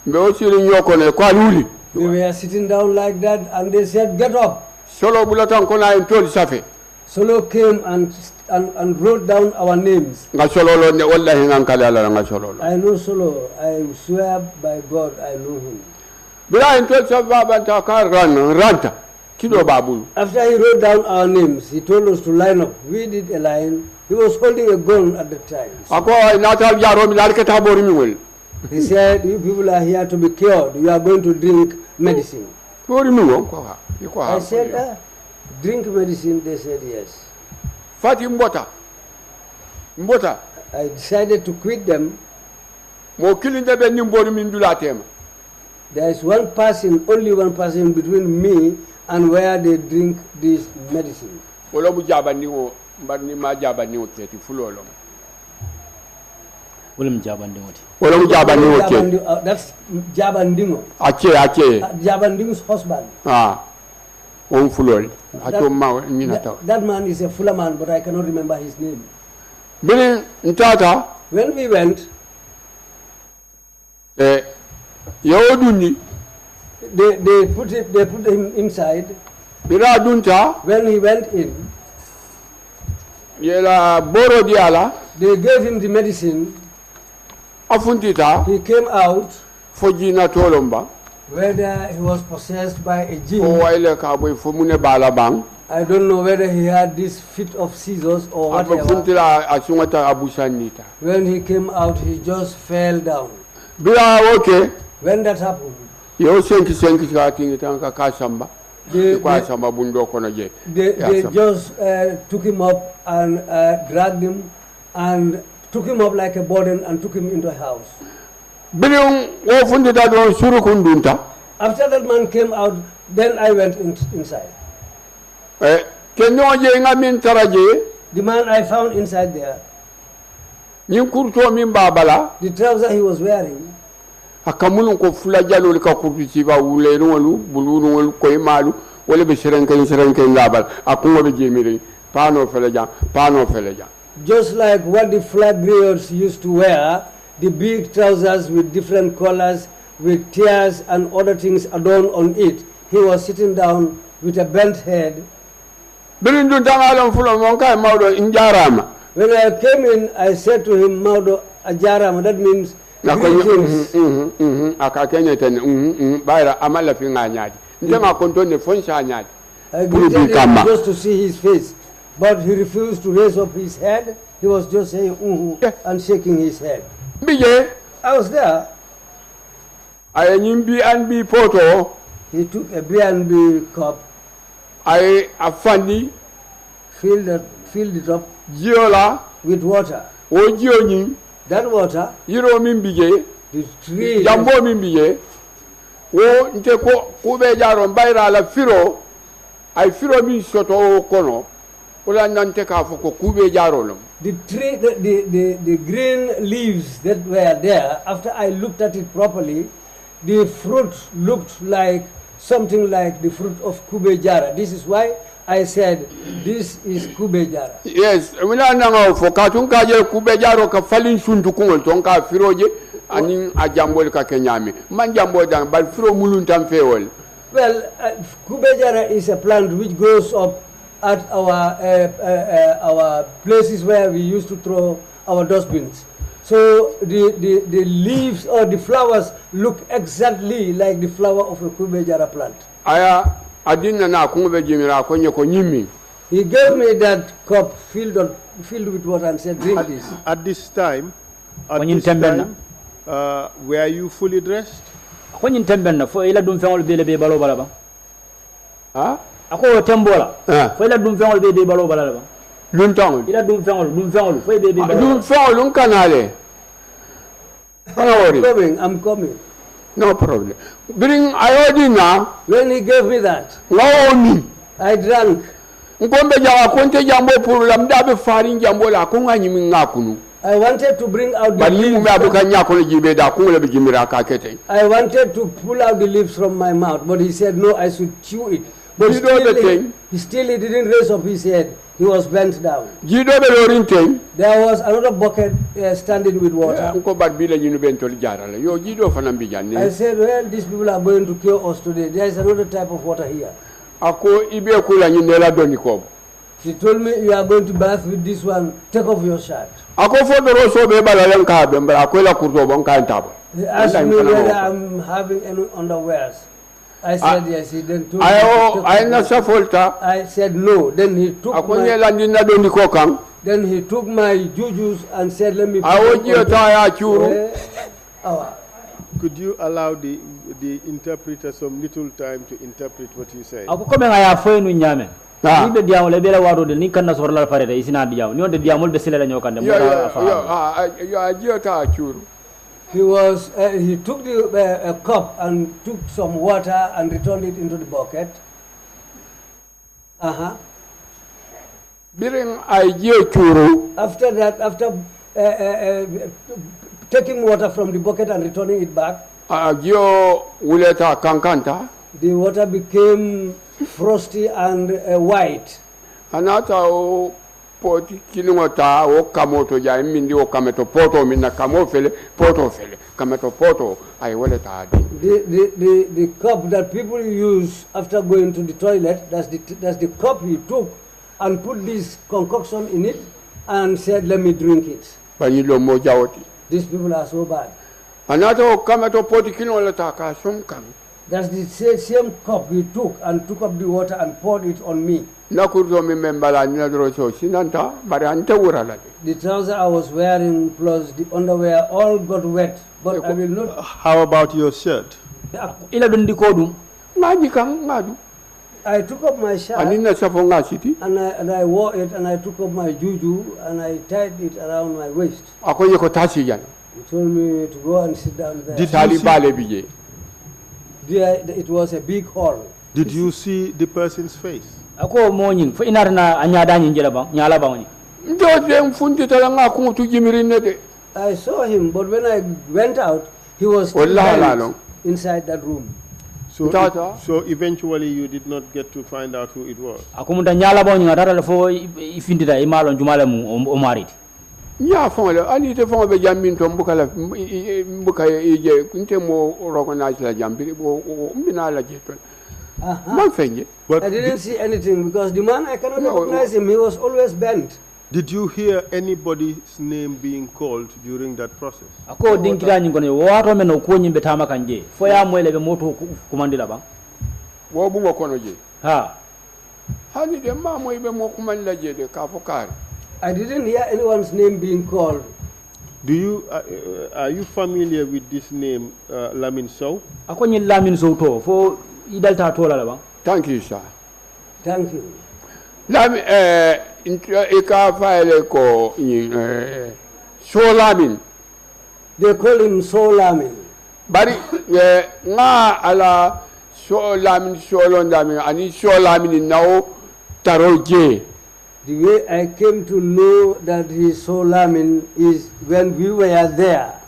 Be o siri nyoko ne kwa luli. We were sitting down like that and they said, get up. Solo bulatan ko na intol safe. Solo came and wrote down our names. Nga solo lo ne wallahi ngan kala la nga solo lo. I know Solo. I swear by God I know him. Bila intol safe banta ka ranta. Kilo babulu. After he wrote down our names, he told us to line up. We did a line. He was holding a gun at the time. Ako natal jaro mi dalketa bori mi wel. He said, you people are here to be cured. You are going to drink medicine. Bori mi won ko ha. I said, drink medicine. They said yes. Fati mbota. I decided to quit them. Mo kilinde be nimbori min dula tema. There is one person, only one person between me and where they drink this medicine. Wala bu jabandi wo mbani ma jabandi wo teti fulolo. Wala mu jabandi woti. Wala bu jabandi wo teti. That's Jabandingo. Ache. Jabandingo's husband. On fulol. Ato ma ni nata. That man is a fuller man, but I cannot remember his name. Bini ntata. When we went, Yoduni. They put him inside. Bira dunta. When he went in, yela boro diala. They gave him the medicine. Afuntita. He came out. Fojina tolomba. Whether he was possessed by a jinn. I don't know whether he had this fit of seizures or whatever. When he came out, he just fell down. Okay. When that happened, they just took him up and dragged him and took him up like a burden and took him into a house. After that man came out, then I went inside. The man I found inside there, the trouser he was wearing, just like what the flag bearers used to wear, the big trousers with different colors, with tears and other things adorned on it. He was sitting down with a bent head. When I came in, I said to him, Maudo Ajarama, that means greetings. I greeted him just to see his face, but he refused to raise up his head. He was just saying and shaking his head. I was there. B&B photo. He took a B&B cup. Funny. Filled it up. Giola. With water. That water. The tree. Jambo mimbije. Nte kube jaro mbaira la firo. I firo mi soto kono. Ola nante ka foko kube jaro lo. The tree, the green leaves that were there, after I looked at it properly, the fruit looked like something like the fruit of Kube Jara. This is why I said, this is Kubejara. Yes, we are now for Katunka Kubejaro ka falling soon to Kungonka Firoje and a Jambol Kenyami. Man Jambo dan, but Fro Muluntam Feol. Well, Kubejara is a plant which grows up at our places where we used to throw our dustbins. So the leaves or the flowers look exactly like the flower of a Kubejara plant. He gave me that cup filled with water and said, drink this. At this time, were you fully dressed? Huh? Ako tembola. Foi la dum fengol be balo balaba. Luntang. Ila dum fengol foi be balo. Dum fengol kanale. I'm coming. No problem. Bring iodine now. When he gave me that, I drank. I wanted to bring out the leaves. I wanted to pull out the leaves from my mouth, but he said no, I should chew it. But he didn't raise up his head. He was bent down. There was another bucket standing with water. I said, well, these people are going to cure us today. There is another type of water here. She told me, you are going to bath with this one. Take off your shirt. He asked me whether I'm having any underwears. I said yes. He then told me I said no. Then he took my jujus and said, let me Could you allow the interpreter some little time to interpret what you say? He took the cup and took some water and returned it into the bucket. After that, after taking water from the bucket and returning it back, the water became frosty and white. The cup that people use after going to the toilet, that's the cup he took and put this concoction in it and said, let me drink it. These people are so bad. That's the same cup he took and took up the water and poured it on me. The trousers I was wearing plus the underwear all got wet, but I will not. How about your shirt? I took up my shirt and I wore it and I took up my juju and I tied it around my waist. He told me to go and sit down there. It was a big hall. Did you see the person's face? I saw him, but when I went out, he was still inside that room. So eventually you did not get to find out who it was? But I didn't see anything because the man, I cannot recognize him. He was always bent. Did you hear anybody's name being called during that process? I didn't hear anyone's name being called. Do you are you familiar with this name, Lamin Sow? Thank you, sir. Thank you. Lamin. They call him Lamin. Bari nga ala Lamin ani Lamin now taroje. The way I came to know that he is Lamin is when we were there.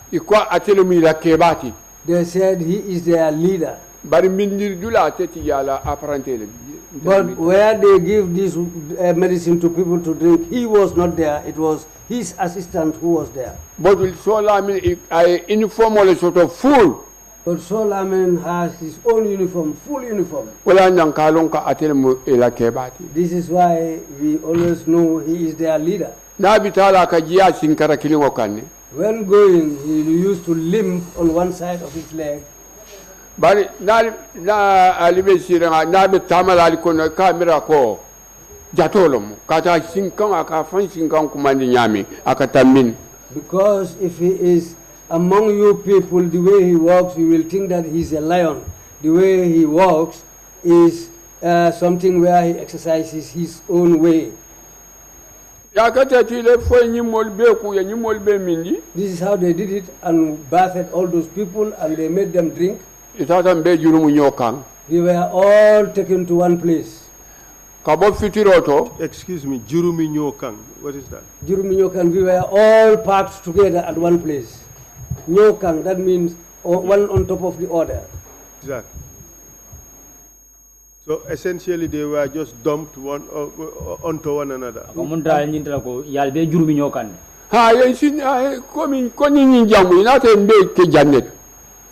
They said he is their leader. Bari mindir dula teti yala apparently. But where they give this medicine to people to drink, he was not there. It was his assistant who was there. But with Solomon, I informal sort of full. But Solomon has his own uniform, full uniform. This is why we always know he is their leader. When going, he used to limp on one side of his leg. But because if he is among you people, the way he walks, you will think that he's a lion. The way he walks is something where he exercises his own way. This is how they did it and bathed all those people and they made them drink. They were all taken to one place. Excuse me, Jurumi Nyokang. What is that? Jurumi Nyokang, we were all packed together at one place. Nyokang, that means one on top of the other. Exactly. So essentially they were just dumped one onto one another.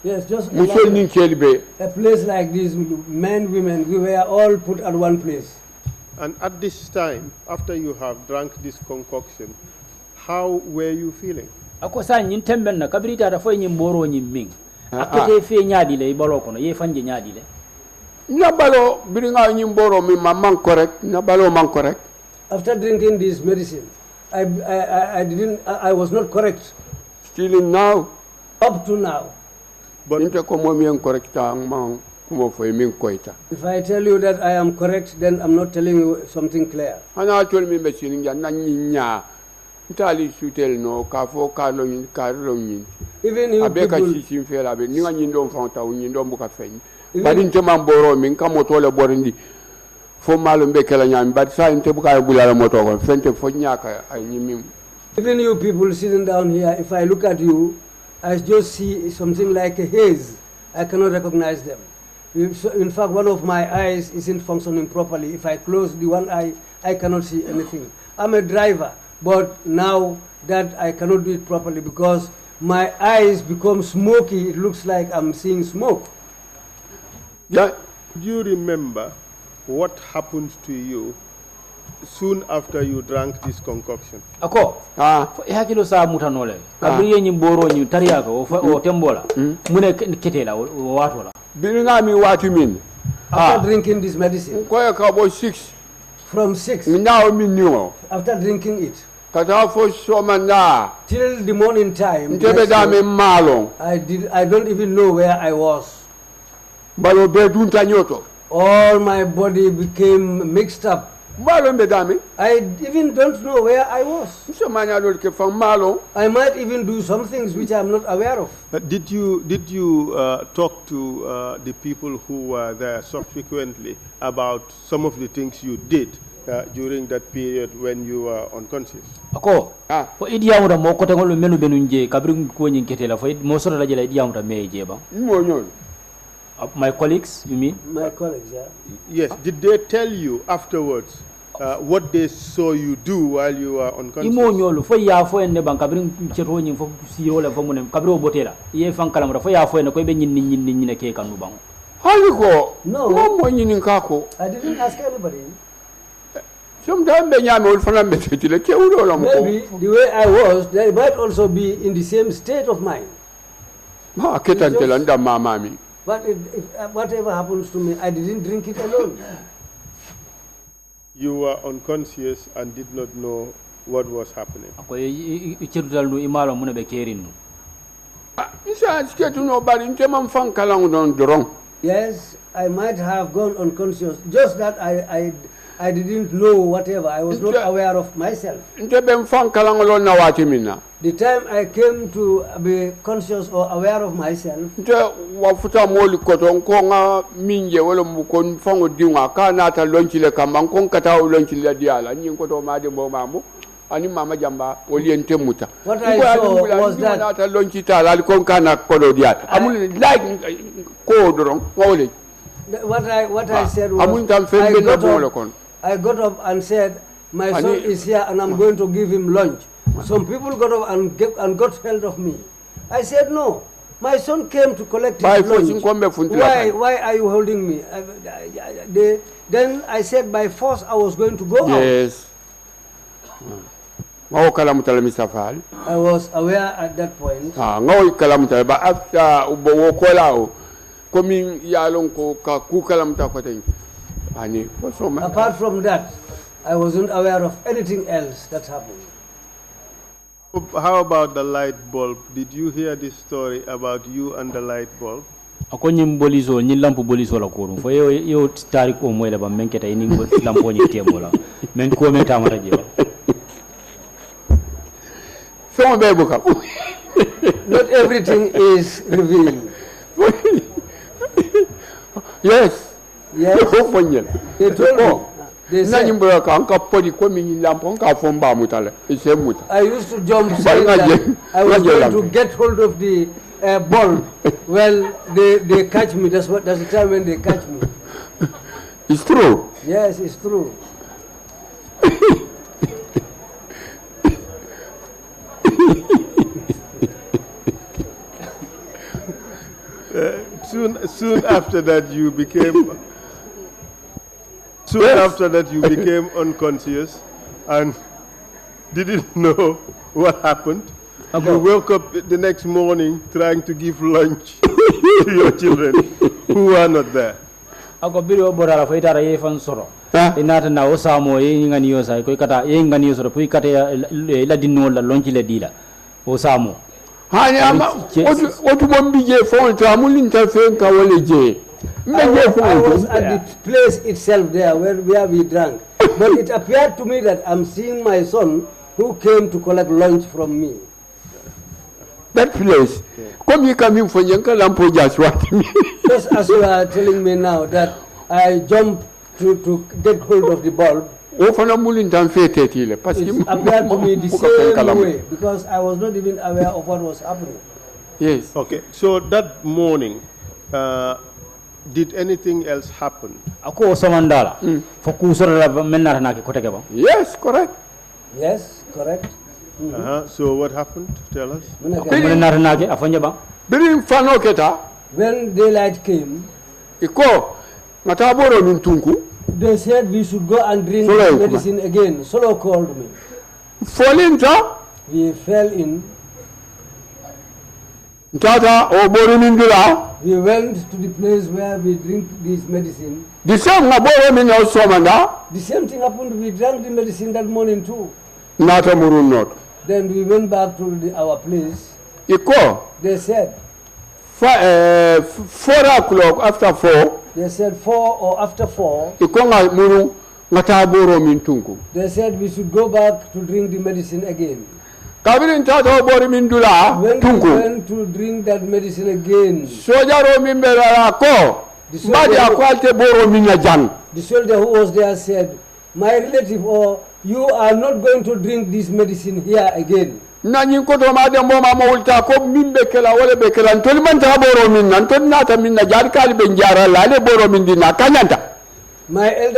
Yes, just a place like this, men, women, we were all put at one place. And at this time, after you have drunk this concoction, how were you feeling? After drinking this medicine, I was not correct. Still now. Up to now. But if I tell you that I am correct, then I'm not telling you something clear. Even you people, even you people sitting down here, if I look at you, I just see something like a haze. I cannot recognize them. In fact, one of my eyes isn't functioning properly. If I close the one eye, I cannot see anything. I'm a driver, but now that I cannot do it properly because my eyes become smoky. It looks like I'm seeing smoke. Yeah. Do you remember what happened to you soon after you drank this concoction? Ako, hakilo sa mutanole. Kabriye ni boro ni tariaka o tembola. Mune ketela o watola. Bilinga mi watu min. After drinking this medicine. Koya kabo 6. From 6. Now mi nyo. After drinking it. Kata fo somanda. Till the morning time. I don't even know where I was. Balo be dunta nyoto. All my body became mixed up. I even don't know where I was. I might even do some things which I'm not aware of. Did you talk to the people who were there subsequently about some of the things you did during that period when you were unconscious? Ako, for idiamuda mo ko tangol menu benunje kabri ko nyin ketela for mo soro la jela idiamuda meje ba. My colleagues, you mean? My colleagues, yeah. Yes. Did they tell you afterwards what they saw you do while you were unconscious? Imo nyolo fo ya fo enne ban kabrin cheto nyin fo siro la fo munem kabro botela ye fan kala mara fo ya fo enne ko be nyin ne ke kanu bang. Haliko no mo nyin kako. I didn't ask anybody. Sometimes be nyame ol fana be tetile ke ulo la mo. Maybe the way I was, they might also be in the same state of mind. Ma ketantela nda mama mi. But if whatever happens to me, I didn't drink it alone. You were unconscious and did not know what was happening. Yes, I might have gone unconscious. Just that I didn't know whatever. I was not aware of myself. The time I came to be conscious or aware of myself, what I saw was that What I said was, I got up and said, my son is here and I'm going to give him lunch. Some people got up and got hold of me. I said, no, my son came to collect his lunch. Why are you holding me? Then I said, by force, I was going to go out. Yes. I was aware at that point. But after apart from that, I wasn't aware of anything else that happened. How about the light bulb? Did you hear this story about you and the light bulb? Ako nyim boliso nyi lampu boliso la korum fo yo tarik o moy la ba menketa ini lampo nyi temola men ko men tamara je not everything is revealed. Yes. Yes. They told me. They said, I used to jump saying that I was going to get hold of the bulb. Well, they catch me. That's the time when they catch me. It's true. Yes, it's true. Soon after that you became unconscious and didn't know what happened. You woke up the next morning trying to give lunch to your children who are not there. Ako biro borala fo itara ye fan soro inata na osamo ye ngani yosa ko kata ye ngani yosa pu kata la dinno la lonci le dila osamo hani ama otu bombi je fo ta mulin ta fe ka wole je I was at the place itself there where we drank, but it appeared to me that I'm seeing my son who came to collect lunch from me. That place, come you coming for Yanka Lampo just what? Just as you are telling me now that I jumped to get hold of the bulb. It appeared to me the same way because I was not even aware of what was happening. Yes. Okay. So that morning, did anything else happen? Ako samandala. Fokusora menna na ke koteke ba. Yes, correct. Yes, correct. So what happened? Tell us. When daylight came, they said we should go and drink medicine again. Solo called me. We fell in. We went to the place where we drink this medicine. The same thing happened. We drank the medicine that morning too. Then we went back to our place. They said 4 o'clock after 4. They said 4 or after 4. They said we should go back to drink the medicine again. When we went to drink that medicine again, the soldier who was there said, my relative, or you are not going to drink this medicine here again. My elder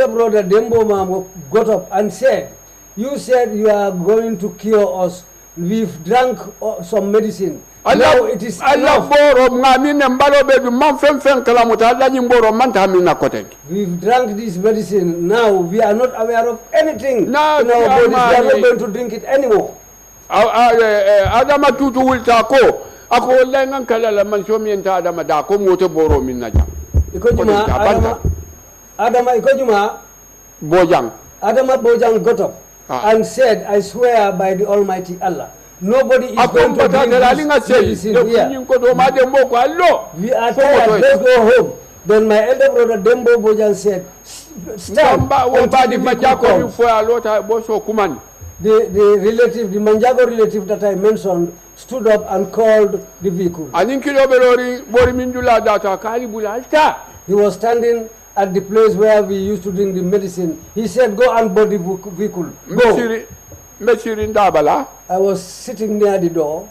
brother Dembo Mamo got up and said, you said you are going to cure us. We've drunk some medicine. Now it is enough. We've drunk this medicine. Now we are not aware of anything in our bodies. We are not going to drink it anymore. Bojang got up and said, I swear by the Almighty Allah, nobody is going to drink this medicine here. We are tired, let's go home. Then my elder brother Dembo Bojang said, stand until the vehicle comes. The relative, the Manjago relative that I mentioned, stood up and called the vehicle. He was standing at the place where we used to drink the medicine. He said, go and board the vehicle. Go. I was sitting near the door.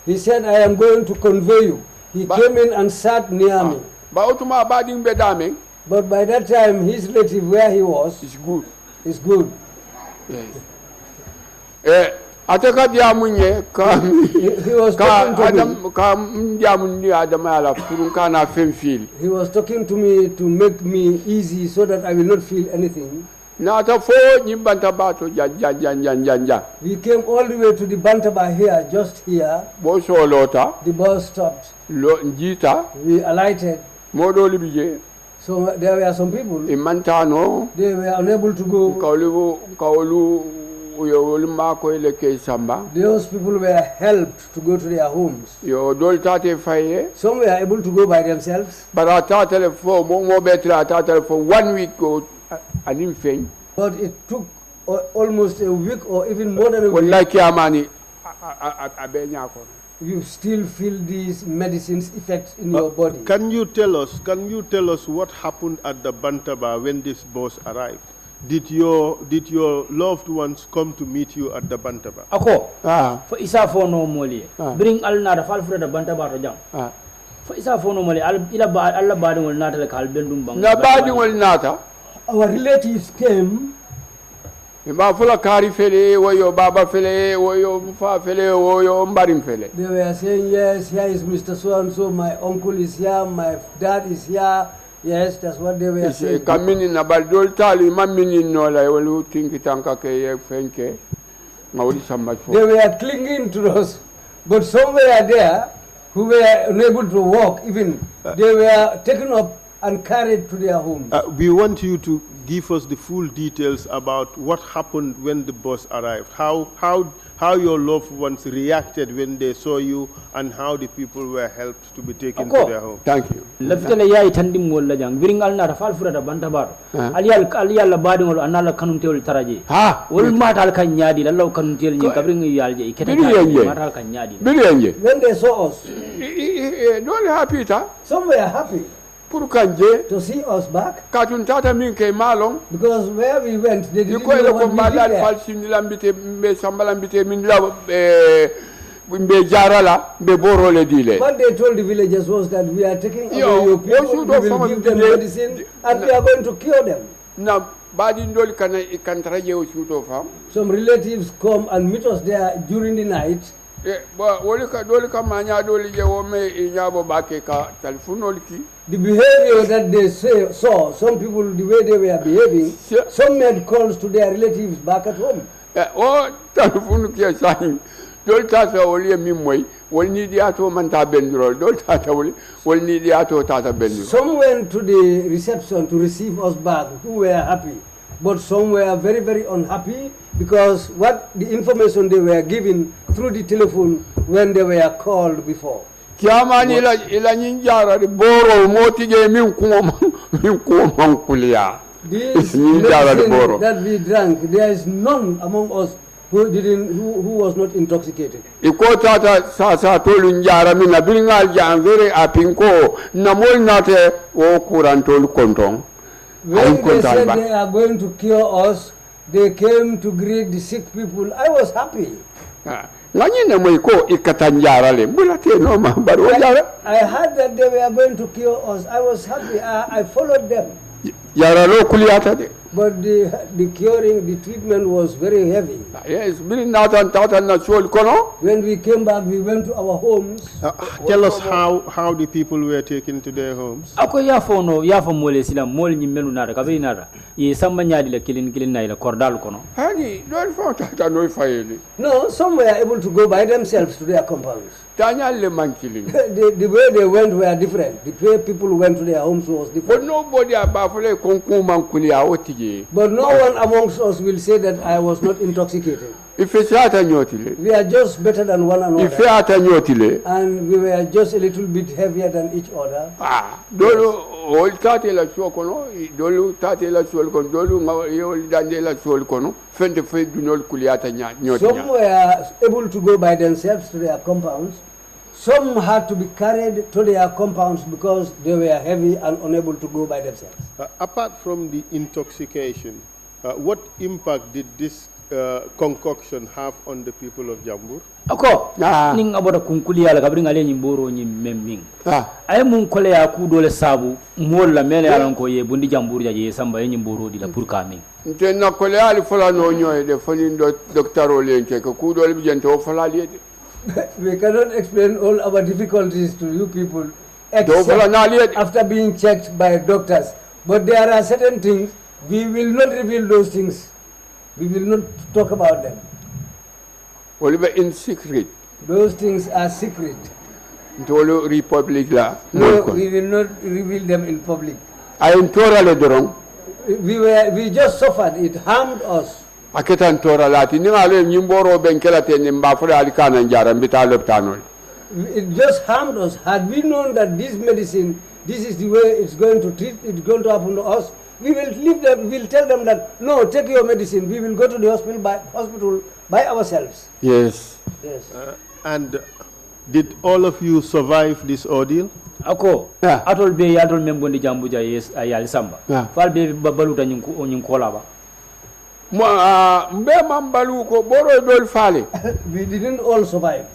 He said, I am going to convey you. He came in and sat near me. But by that time, his relative where he was is good. Is good. Yes. Ataka diamunye he was talking to me. He was talking to me to make me easy so that I will not feel anything. We came all the way to the Bantaba here, just here. The bus stopped. We alighted. So there were some people. They were unable to go. Those people were helped to go to their homes. Some were able to go by themselves. But I thought for 1 week I didn't faint. But it took almost a week or even more than a week. You still feel these medicines effects in your body. Can you tell us what happened at the Bantaba when this bus arrived? Did your loved ones come to meet you at the Bantaba? Ako. For isa for no moli. Bring al na da fal for the Bantaba to jam. For isa for no moli ila ba alla ba dingol nata le kal bendum bang. Na ba dingol nata. Our relatives came. Bafula kari fele woyo baba fele woyo fa fele woyo mbarim fele. They were saying, yes, here is Mr. So and so, my uncle is here, my dad is here. Yes, that's what they were saying. Kamini na baldol tali mamini no la wolu tinki tanka ke ye fenke. Mawdi samaj fo. They were clinging to us, but some were there who were unable to walk even. They were taken up and carried to their homes. We want you to give us the full details about what happened when the bus arrived. How your loved ones reacted when they saw you, and how the people were helped to be taken to their home. Thank you. Lafitale yayi tandim wala jang biring alna da fal furata bantabar aliyal labadi ngol anala kanun teol taraje wol matal kan nyaadi lallaw kanun teol nyi kabring yalje ikete matal kan nyaadi When they saw us, don't happy ta. some were happy to see us back. Because where we went, they didn't know what we did there. What they told the villagers was that we are taking away your people, we will give them medicine, and we are going to cure them. Some relatives come and meet us there during the night. The behavior that they saw, some people, the way they were behaving, some made calls to their relatives back at home. Some went to the reception to receive us back, who were happy. But some were very, very unhappy because what the information they were given through the telephone when they were called before. This medicine that we drank, there is none among us who was not intoxicated. When they said they are going to cure us, they came to greet the sick people. I was happy. I heard that they were going to cure us. I was happy. I followed them. But the curing, the treatment was very heavy. Yes. When we came back, we went to our homes. Tell us how the people were taken to their homes. Ako mole sila mole ni menu nara kabe nara ye samba nyaadi la kilin na ila kordal kono. No, some were able to go by themselves to their compounds. The way they went were different. The way people went to their homes was different. But no one amongst us will say that I was not intoxicated. We are just better than one another. And we were just a little bit heavier than each other. Some were able to go by themselves to their compounds. Some had to be carried to their compounds because they were heavy and unable to go by themselves. Apart from the intoxication, what impact did this concoction have on the people of Jambur? Ako, ning aboda kunkuli ala kabri ngale nyimboro nyi memming. Ay mun kole ya ku dole sabu mol la mele ala ko ye bundi Jambur je samba ye nyimboro di la pour kamin. Nte na kole ali fola no nyoy de folin docteur olenke ko ku dole bijente o fola liede. We cannot explain all our difficulties to you people except after being checked by doctors. But there are certain things, we will not reveal those things. We will not talk about them. Oliver in secret. Those things are secret. Ntolo republic la. No, we will not reveal them in public. I am totally wrong. We just suffered. It harmed us. Aketan tora lati ni ngale nyimboro benkela te nimba fure alikana njara mbita loptanol. It just harmed us. Had we known that this medicine, this is the way it's going to treat, it's going to happen to us, we will leave them, we'll tell them that, no, take your medicine, we will go to the hospital by ourselves. Yes. Yes. And did all of you survive this ordeal? Ako, atol be atol membondi Jambuja yes ayali samba. Fal be babaluta nyinkola ba. Mbe mambalu ko boro dol fale. We didn't all survive.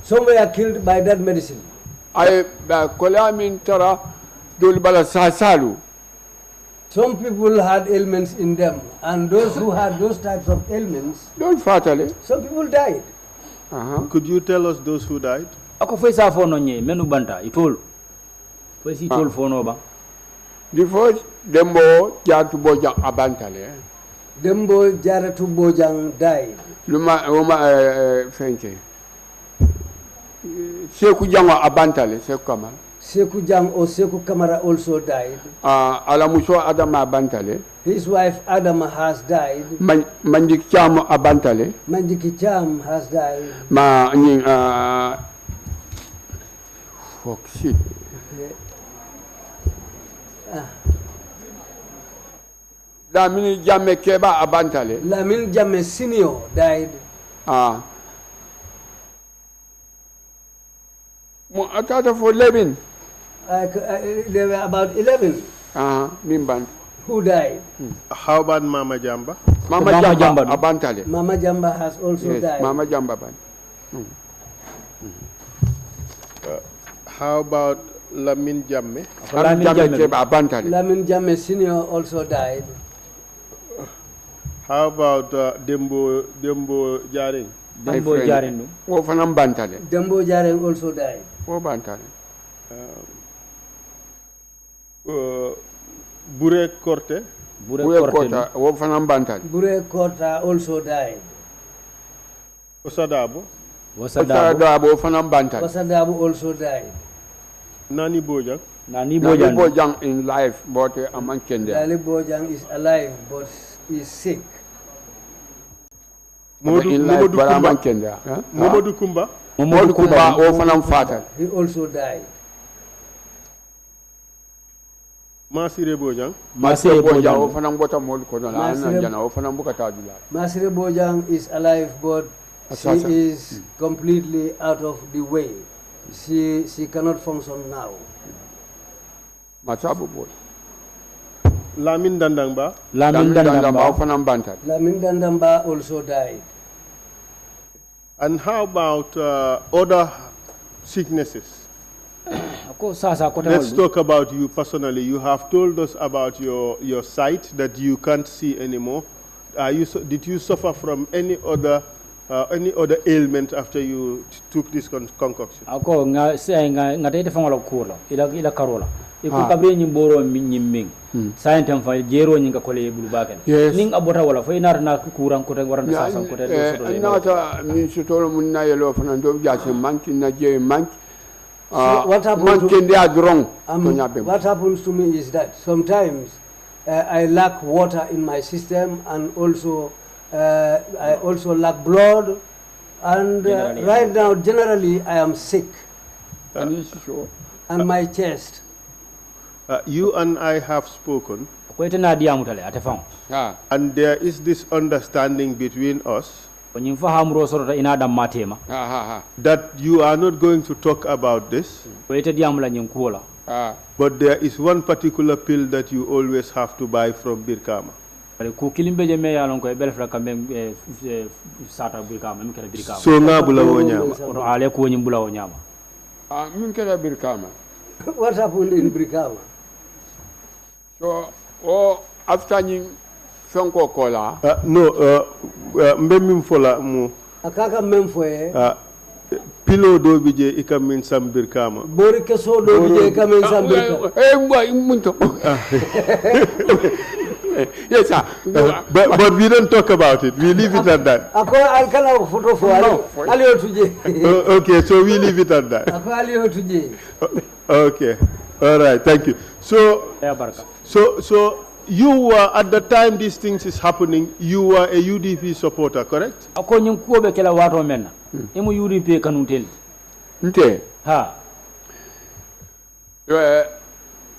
Some were killed by that medicine. Ay kola min tara dol bala sasalu. Some people had ailments in them, and those who had those types of ailments, don't fatally. Some people died. Could you tell us those who died? Ako foi sa fono nye menu banta itol. Foi si tol fono ba. The first Dembo Jaratu Bojang abantale. Dembo Jaratu Bojang died. Luma Fenke. Seku Jangwa abantale, Seku Kamal. Seku Jang or Seku Kamara also died. Alamuso Adama abantale. His wife Adama has died. Manjik Cham abantale. Manjiki Cham has died. Fuck shit. Lamine Jamme Keba abantale. Lamine Jamme Senior died. I thought for 11. There were about 11. Mimban. Who died? How about Mama Jamba? Mama Jamba abantale. Mama Jamba has also died. Mama Jamba ban. How about Lamin Jamme? Lamin Jamme Senior also died. How about Dembo Jaring? Dembo Jaring. Dembo Jaring also died. Bure Korte? Bure Korta also died. Osadabo? Osadabo also died. Nani Bojang? Nani Bojang in life, but Nani Bojang is alive, but is sick. Momodu Kumba? Momodu Kumba, orphan father. He also died. Masire Bojang? Masire Bojang is alive, but she is completely out of the way. She cannot function now. Lamin Dandamba? Lamin Dandamba also died. And how about other sicknesses? Let's talk about you personally. You have told us about your sight that you can't see anymore. Did you suffer from any other ailment after you took this concoction? Ako nga tete fangolo kula ila karola. Iku kabri nyimboro nyimming. Sa entem fa jero nyinga kole bulu baken. Ning abota wala fa inar na kurang ko waran sasam ko tete so do. Nata min sutolo mun na yelo fa ndo jase manki na je manki. What happens to me is that sometimes I lack water in my system, and also I also lack blood, and right now generally I am sick. And my chest. You and I have spoken, and there is this understanding between us that you are not going to talk about this, but there is one particular pill that you always have to buy from Birkama. Ku kilimbe je me yalon ko e belfra kambe sata birkama min kala birkama. So nga bula wo nyama. Oto ale ko nyim bula wo nyama. Min kala birkama. What happened in Brikama? So, after you Fonko Kola? No, mbemim fola mu. Akaka memfoye. Pilo do bije ikamin sam birkama. Bori keso do bije ikamin sam birkama. Yes, sir. But we don't talk about it. We leave it at that. Okay, so we leave it at that. Okay. All right. Thank you. So you were, at the time these things is happening, you were a UDP supporter, correct? Ako nyum kuobe kela wato menna. Emu UDP kanutel. Nte. Ha.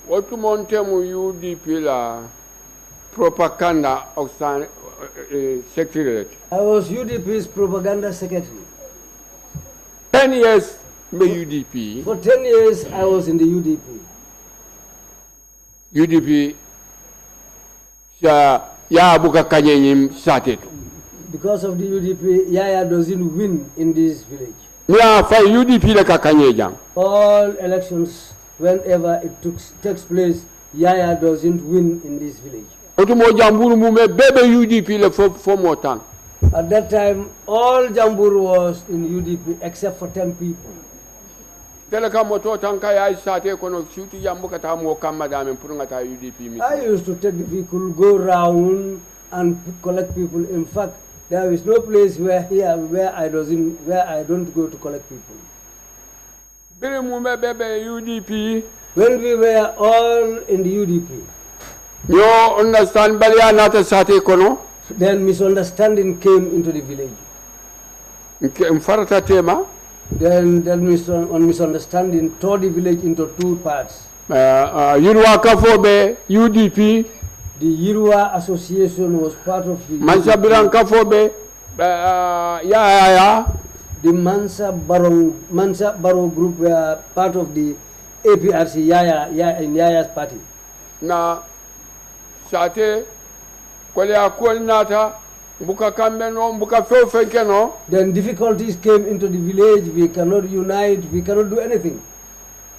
Watu montemu UDP la propaganda of secretary. I was UDP's propaganda secretary. 10 years me UDP. For 10 years I was in the UDP. UDP ya buka kanyenyim satetu. Because of the UDP, Yaya doesn't win in this village. Ya fa UDP le kakanyejang. All elections, whenever it takes place, Yaya doesn't win in this village. Otumo Jambur mume bebe UDP le for more time. At that time, all Jambur was in UDP except for 10 people. Teleka moto tanka ya isate kono shuti Jambu kata mo kamadame purunga ta UDP. I used to take the vehicle, go round and collect people. In fact, there is no place where I don't go to collect people. Bere mume bebe UDP. When we were all in the UDP. You understand Balia Nata Sate Kono? Then misunderstanding came into the village. Mfarata tema? Then misunderstanding tore the village into two parts. Yirwa Kafobe, UDP. The Yirwa Association was part of the Mansabiran Kafobe, The Mansa Baro group were part of the APRC, in Yaya's party. Na Sate, Kolea Kolnata, Buka Kambeno, Buka Fenkeno. Then difficulties came into the village. We cannot unite. We cannot do anything.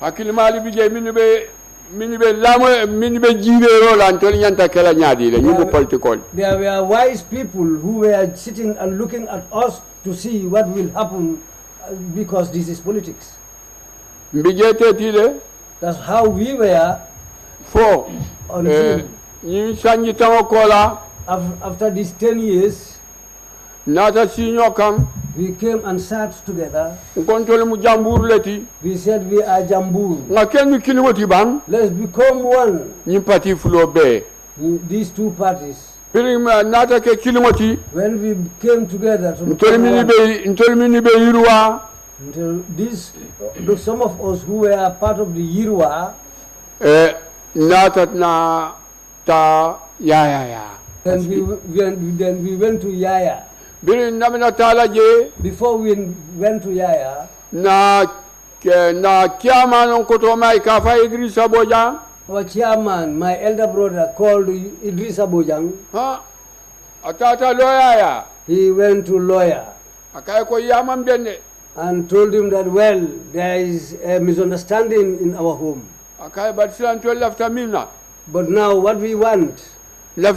Hakilimali bije minibe lamo minibe jibe rola antoni nyanta kala nyadi le nyugo political. There were wise people who were sitting and looking at us to see what will happen because this is politics. Mbijete tile. That's how we were. For after these 10 years, Nata we came and sat together. We said we are Jambur. Let's become one. These two parties. When we came together some of us who were part of the Yirwa, Then we went to Yaya. Before we went to Yaya, our chairman, my elder brother, called Idrissa Bojang. He went to lawyer and told him that, well, there is a misunderstanding in our home. But now what we want, I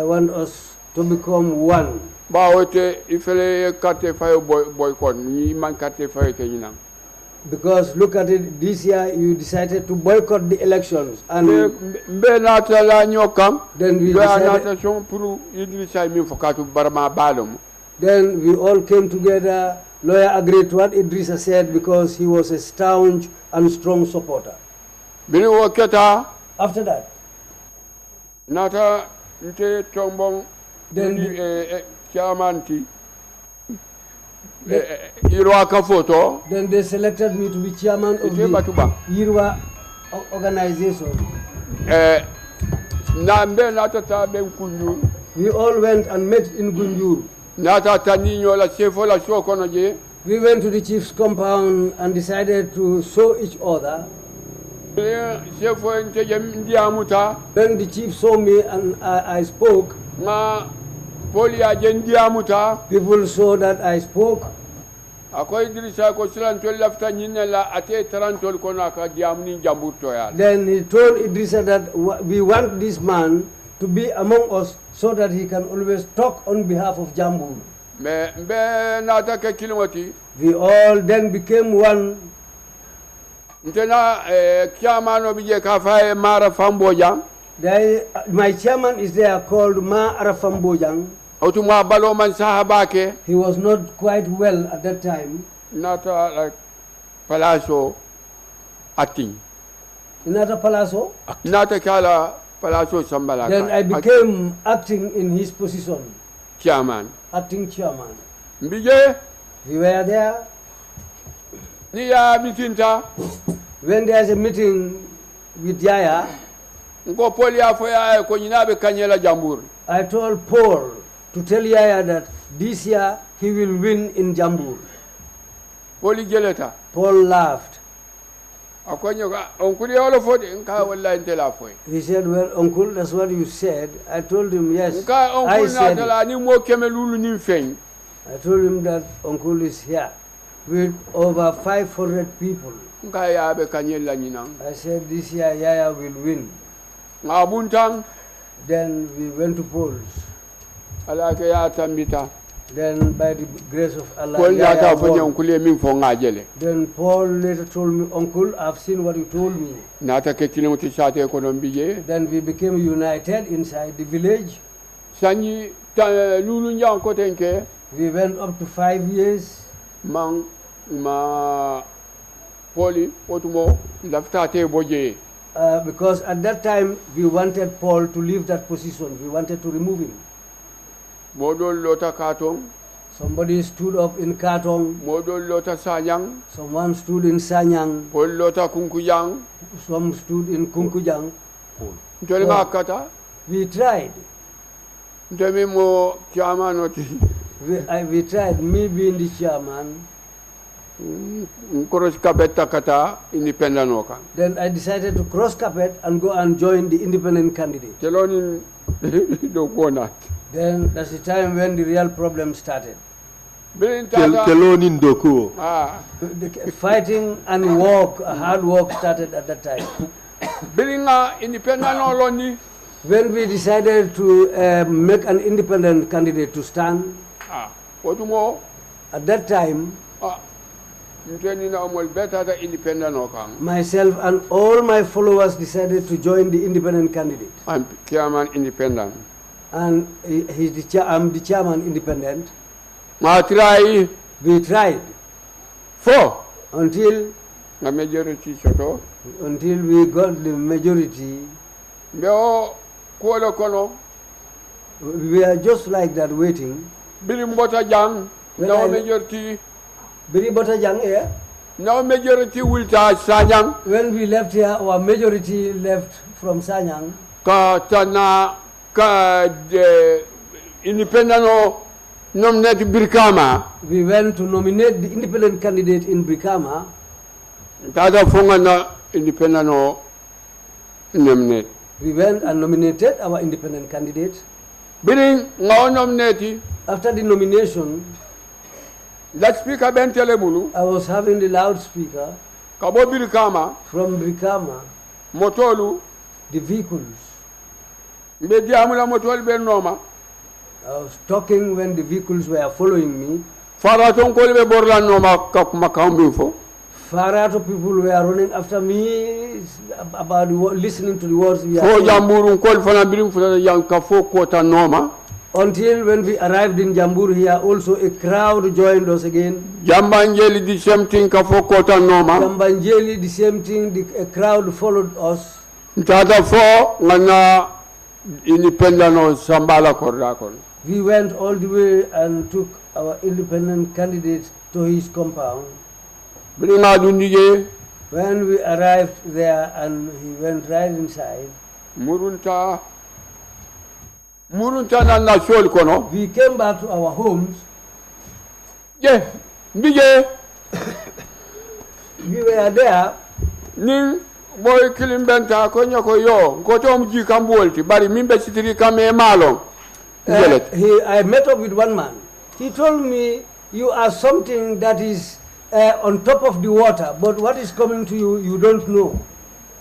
want us to become one. Because look at it, this year you decided to boycott the elections, and then we all came together. Lawyer agreed to what Idrissa said because he was a staunch and strong supporter. After that, then they selected me to be chairman of the Yirwa organization. We all went and met in Gunjur. We went to the chief's compound and decided to show each other. When the chief saw me and I spoke, people saw that I spoke. Then he told Idrissa that we want this man to be among us so that he can always talk on behalf of Jambur. We all then became one. My chairman is there called Ma Arafam Bojang. He was not quite well at that time. Not like Palazzo acting. Not a palazzo? Not a Kala Palazzo Sambala. Then I became acting in his position. Chairman. Acting chairman. We were there. When there's a meeting with Yaya, I told Paul to tell Yaya that this year he will win in Jambur. Paul laughed. He said, well, uncle, that's what you said. I told him, yes, I said it. I told him that uncle is here with over 500 people. I said, this year Yaya will win. Then we went to polls. Then by the grace of Allah, Yaya won. Then Paul later told me, uncle, I've seen what you told me. Then we became united inside the village. We went up to 5 years. Because at that time we wanted Paul to leave that position. We wanted to remove him. Somebody stood up in Katong. Someone stood in Sanyang. Some stood in Kunkujang. We tried. We tried, me being the chairman. Then I decided to cross carpet and go and join the independent candidate. Then that's the time when the real problem started. Fighting and hard work started at that time. When we decided to make an independent candidate to stand, at that time, myself and all my followers decided to join the independent candidate. I'm chairman independent. And I'm the chairman independent. We tried. Until we got the majority. We are just like that waiting. No majority will touch Sanyang. When we left here, our majority left from Sanyang. Independent nominate Brikama. We went to nominate the independent candidate in Brikama. Independent nominate. We went and nominated our independent candidate. After the nomination, I was having the loudspeaker from Brikama, the vehicles. I was talking when the vehicles were following me. Farato people were running after me about listening to the words we are saying. Until when we arrived in Jambur here, also a crowd joined us again. Jambanjeli the same thing Jambanjeli the same thing, a crowd followed us. We went all the way and took our independent candidate to his compound. When we arrived there and he went right inside, we came back to our homes. We were there. boy kilimbenta ko nyako yo ko tom ji kambolti bari mimbe sitiri kame malon. I met up with one man. He told me, you are something that is on top of the water, but what is coming to you, you don't know.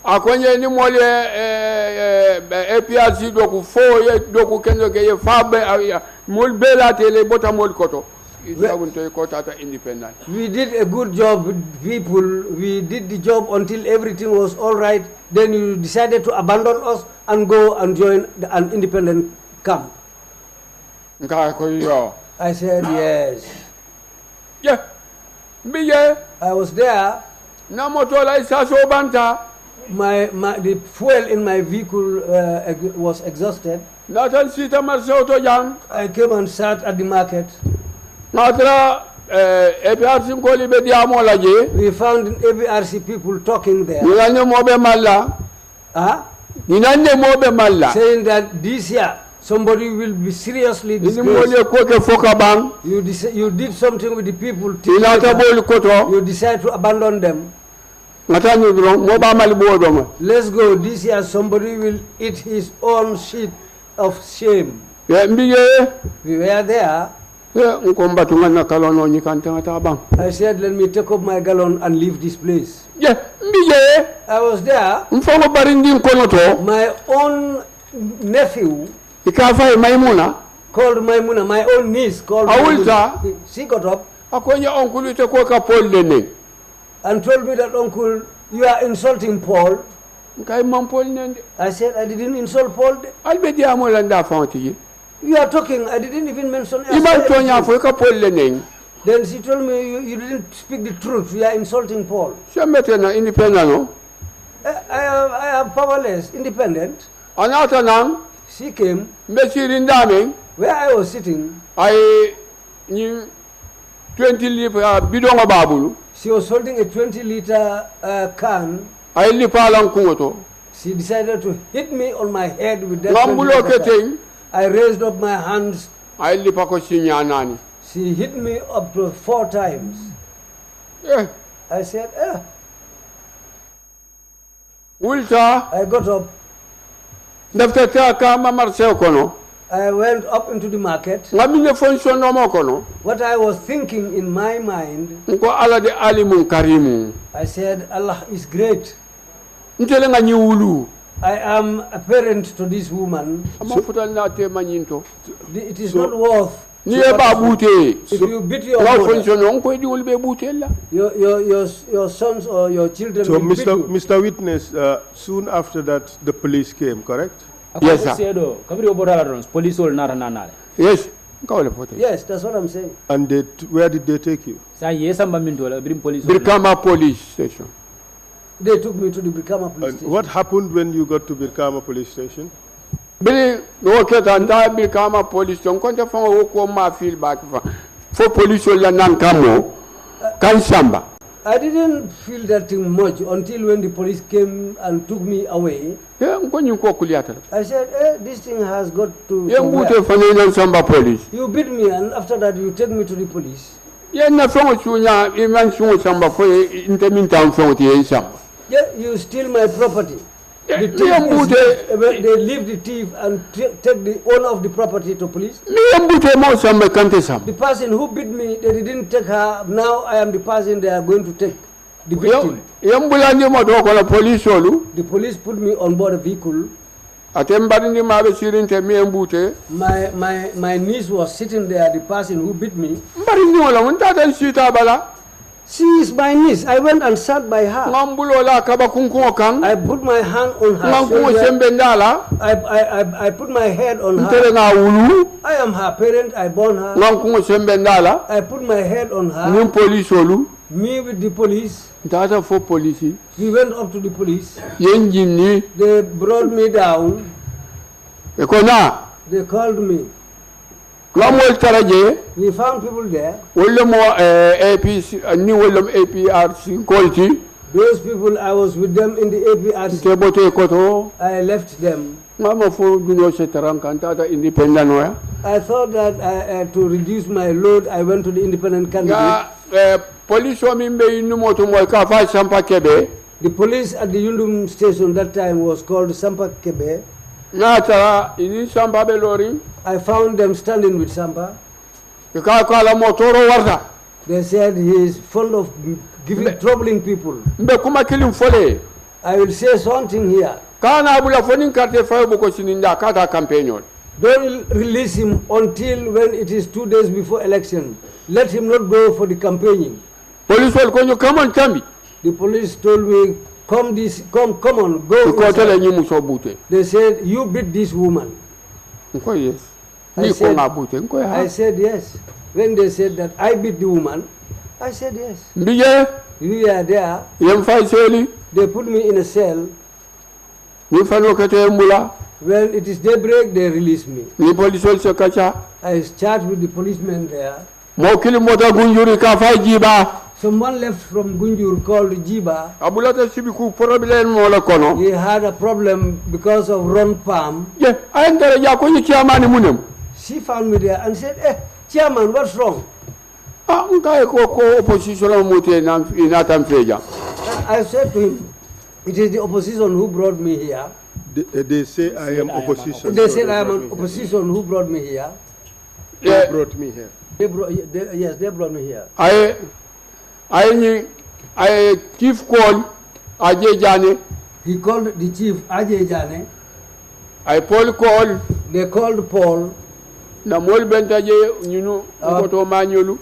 Akonye ni mole APRC doku fo ye doku kenzo ke ye fabe mol bela tele bota mol koto. Independent. We did a good job with people. We did the job until everything was all right. Then you decided to abandon us and go and join an independent camp. I said yes. Yeah. I was there. The fuel in my vehicle was exhausted. I came and sat at the market. We found APRC people talking there. Saying that this year somebody will be seriously disgraced. You did something with the people. You decide to abandon them. Let's go. This year somebody will eat his own shit of shame. We were there. I said, let me take up my gallon and leave this place. I was there. My own nephew called Maimuna, my own niece called Maimuna. She got up and told me that, uncle, you are insulting Paul. I said, I didn't insult Paul. You are talking, I didn't even mention Then she told me, you didn't speak the truth, you are insulting Paul. I am powerless, independent. She came, where I was sitting. 20 liter bidon. She was holding a 20-liter can. She decided to hit me on my head with that 20-liter can. I raised up my hands. She hit me up to 4 times. I said, I got up. I went up into the market. What I was thinking in my mind, I said, Allah is great. I am a parent to this woman. It is not worth. If you beat your mother, your sons or your children. So, Mr. Witness, soon after that, the police came, correct? Yes, sir. Yes. Yes, that's what I'm saying. And where did they take you? Birkama police station. They took me to the Birkama police station. What happened when you got to Birkama police station? Birkama police station. For police I didn't feel that thing much until when the police came and took me away. I said, this thing has got to police. You beat me and after that you take me to the police. You steal my property. They leave the thief and take the owner of the property to police. The person who beat me, they didn't take her. Now I am the person they are going to take. The victim. The police put me on board a vehicle. My niece was sitting there, the person who beat me. She is my niece. I went and sat by her. I put my hand on her shoulder. I put my head on her. I am her parent. I born her. I put my head on her. Me with the police. We went up to the police. They brought me down. They called me. We found people there. APRC. Those people, I was with them in the APRC. I left them. I thought that to reduce my load, I went to the independent candidate. The police at the Yundum station that time was called Sampa Kebe. Nata ini Sampa Belori. I found them standing with Sampa. Kala motoro warta. They said he is fond of troubling people. I will say something here. Don't release him until when it is 2 days before election. Let him not go for the campaigning. Police will come on, Tambi. The police told me, come on, go. They said, you beat this woman. Yes. I said yes. When they said that I beat the woman, I said yes. We are there. They put me in a cell. When it is daybreak, they release me. I chat with the policemen there. Someone left from Gunjur called Jiba. He had a problem because of run palm. She found me there and said, Chairman, what's wrong? I said to him, it is the opposition who brought me here. They say I am opposition. They said I am an opposition who brought me here. They brought me here. Yes, they brought me here. I chief called Ajay Jane. He called the chief Ajay Jane. Paul called. They called Paul. Na mol bentaje nyunu koto manyolu.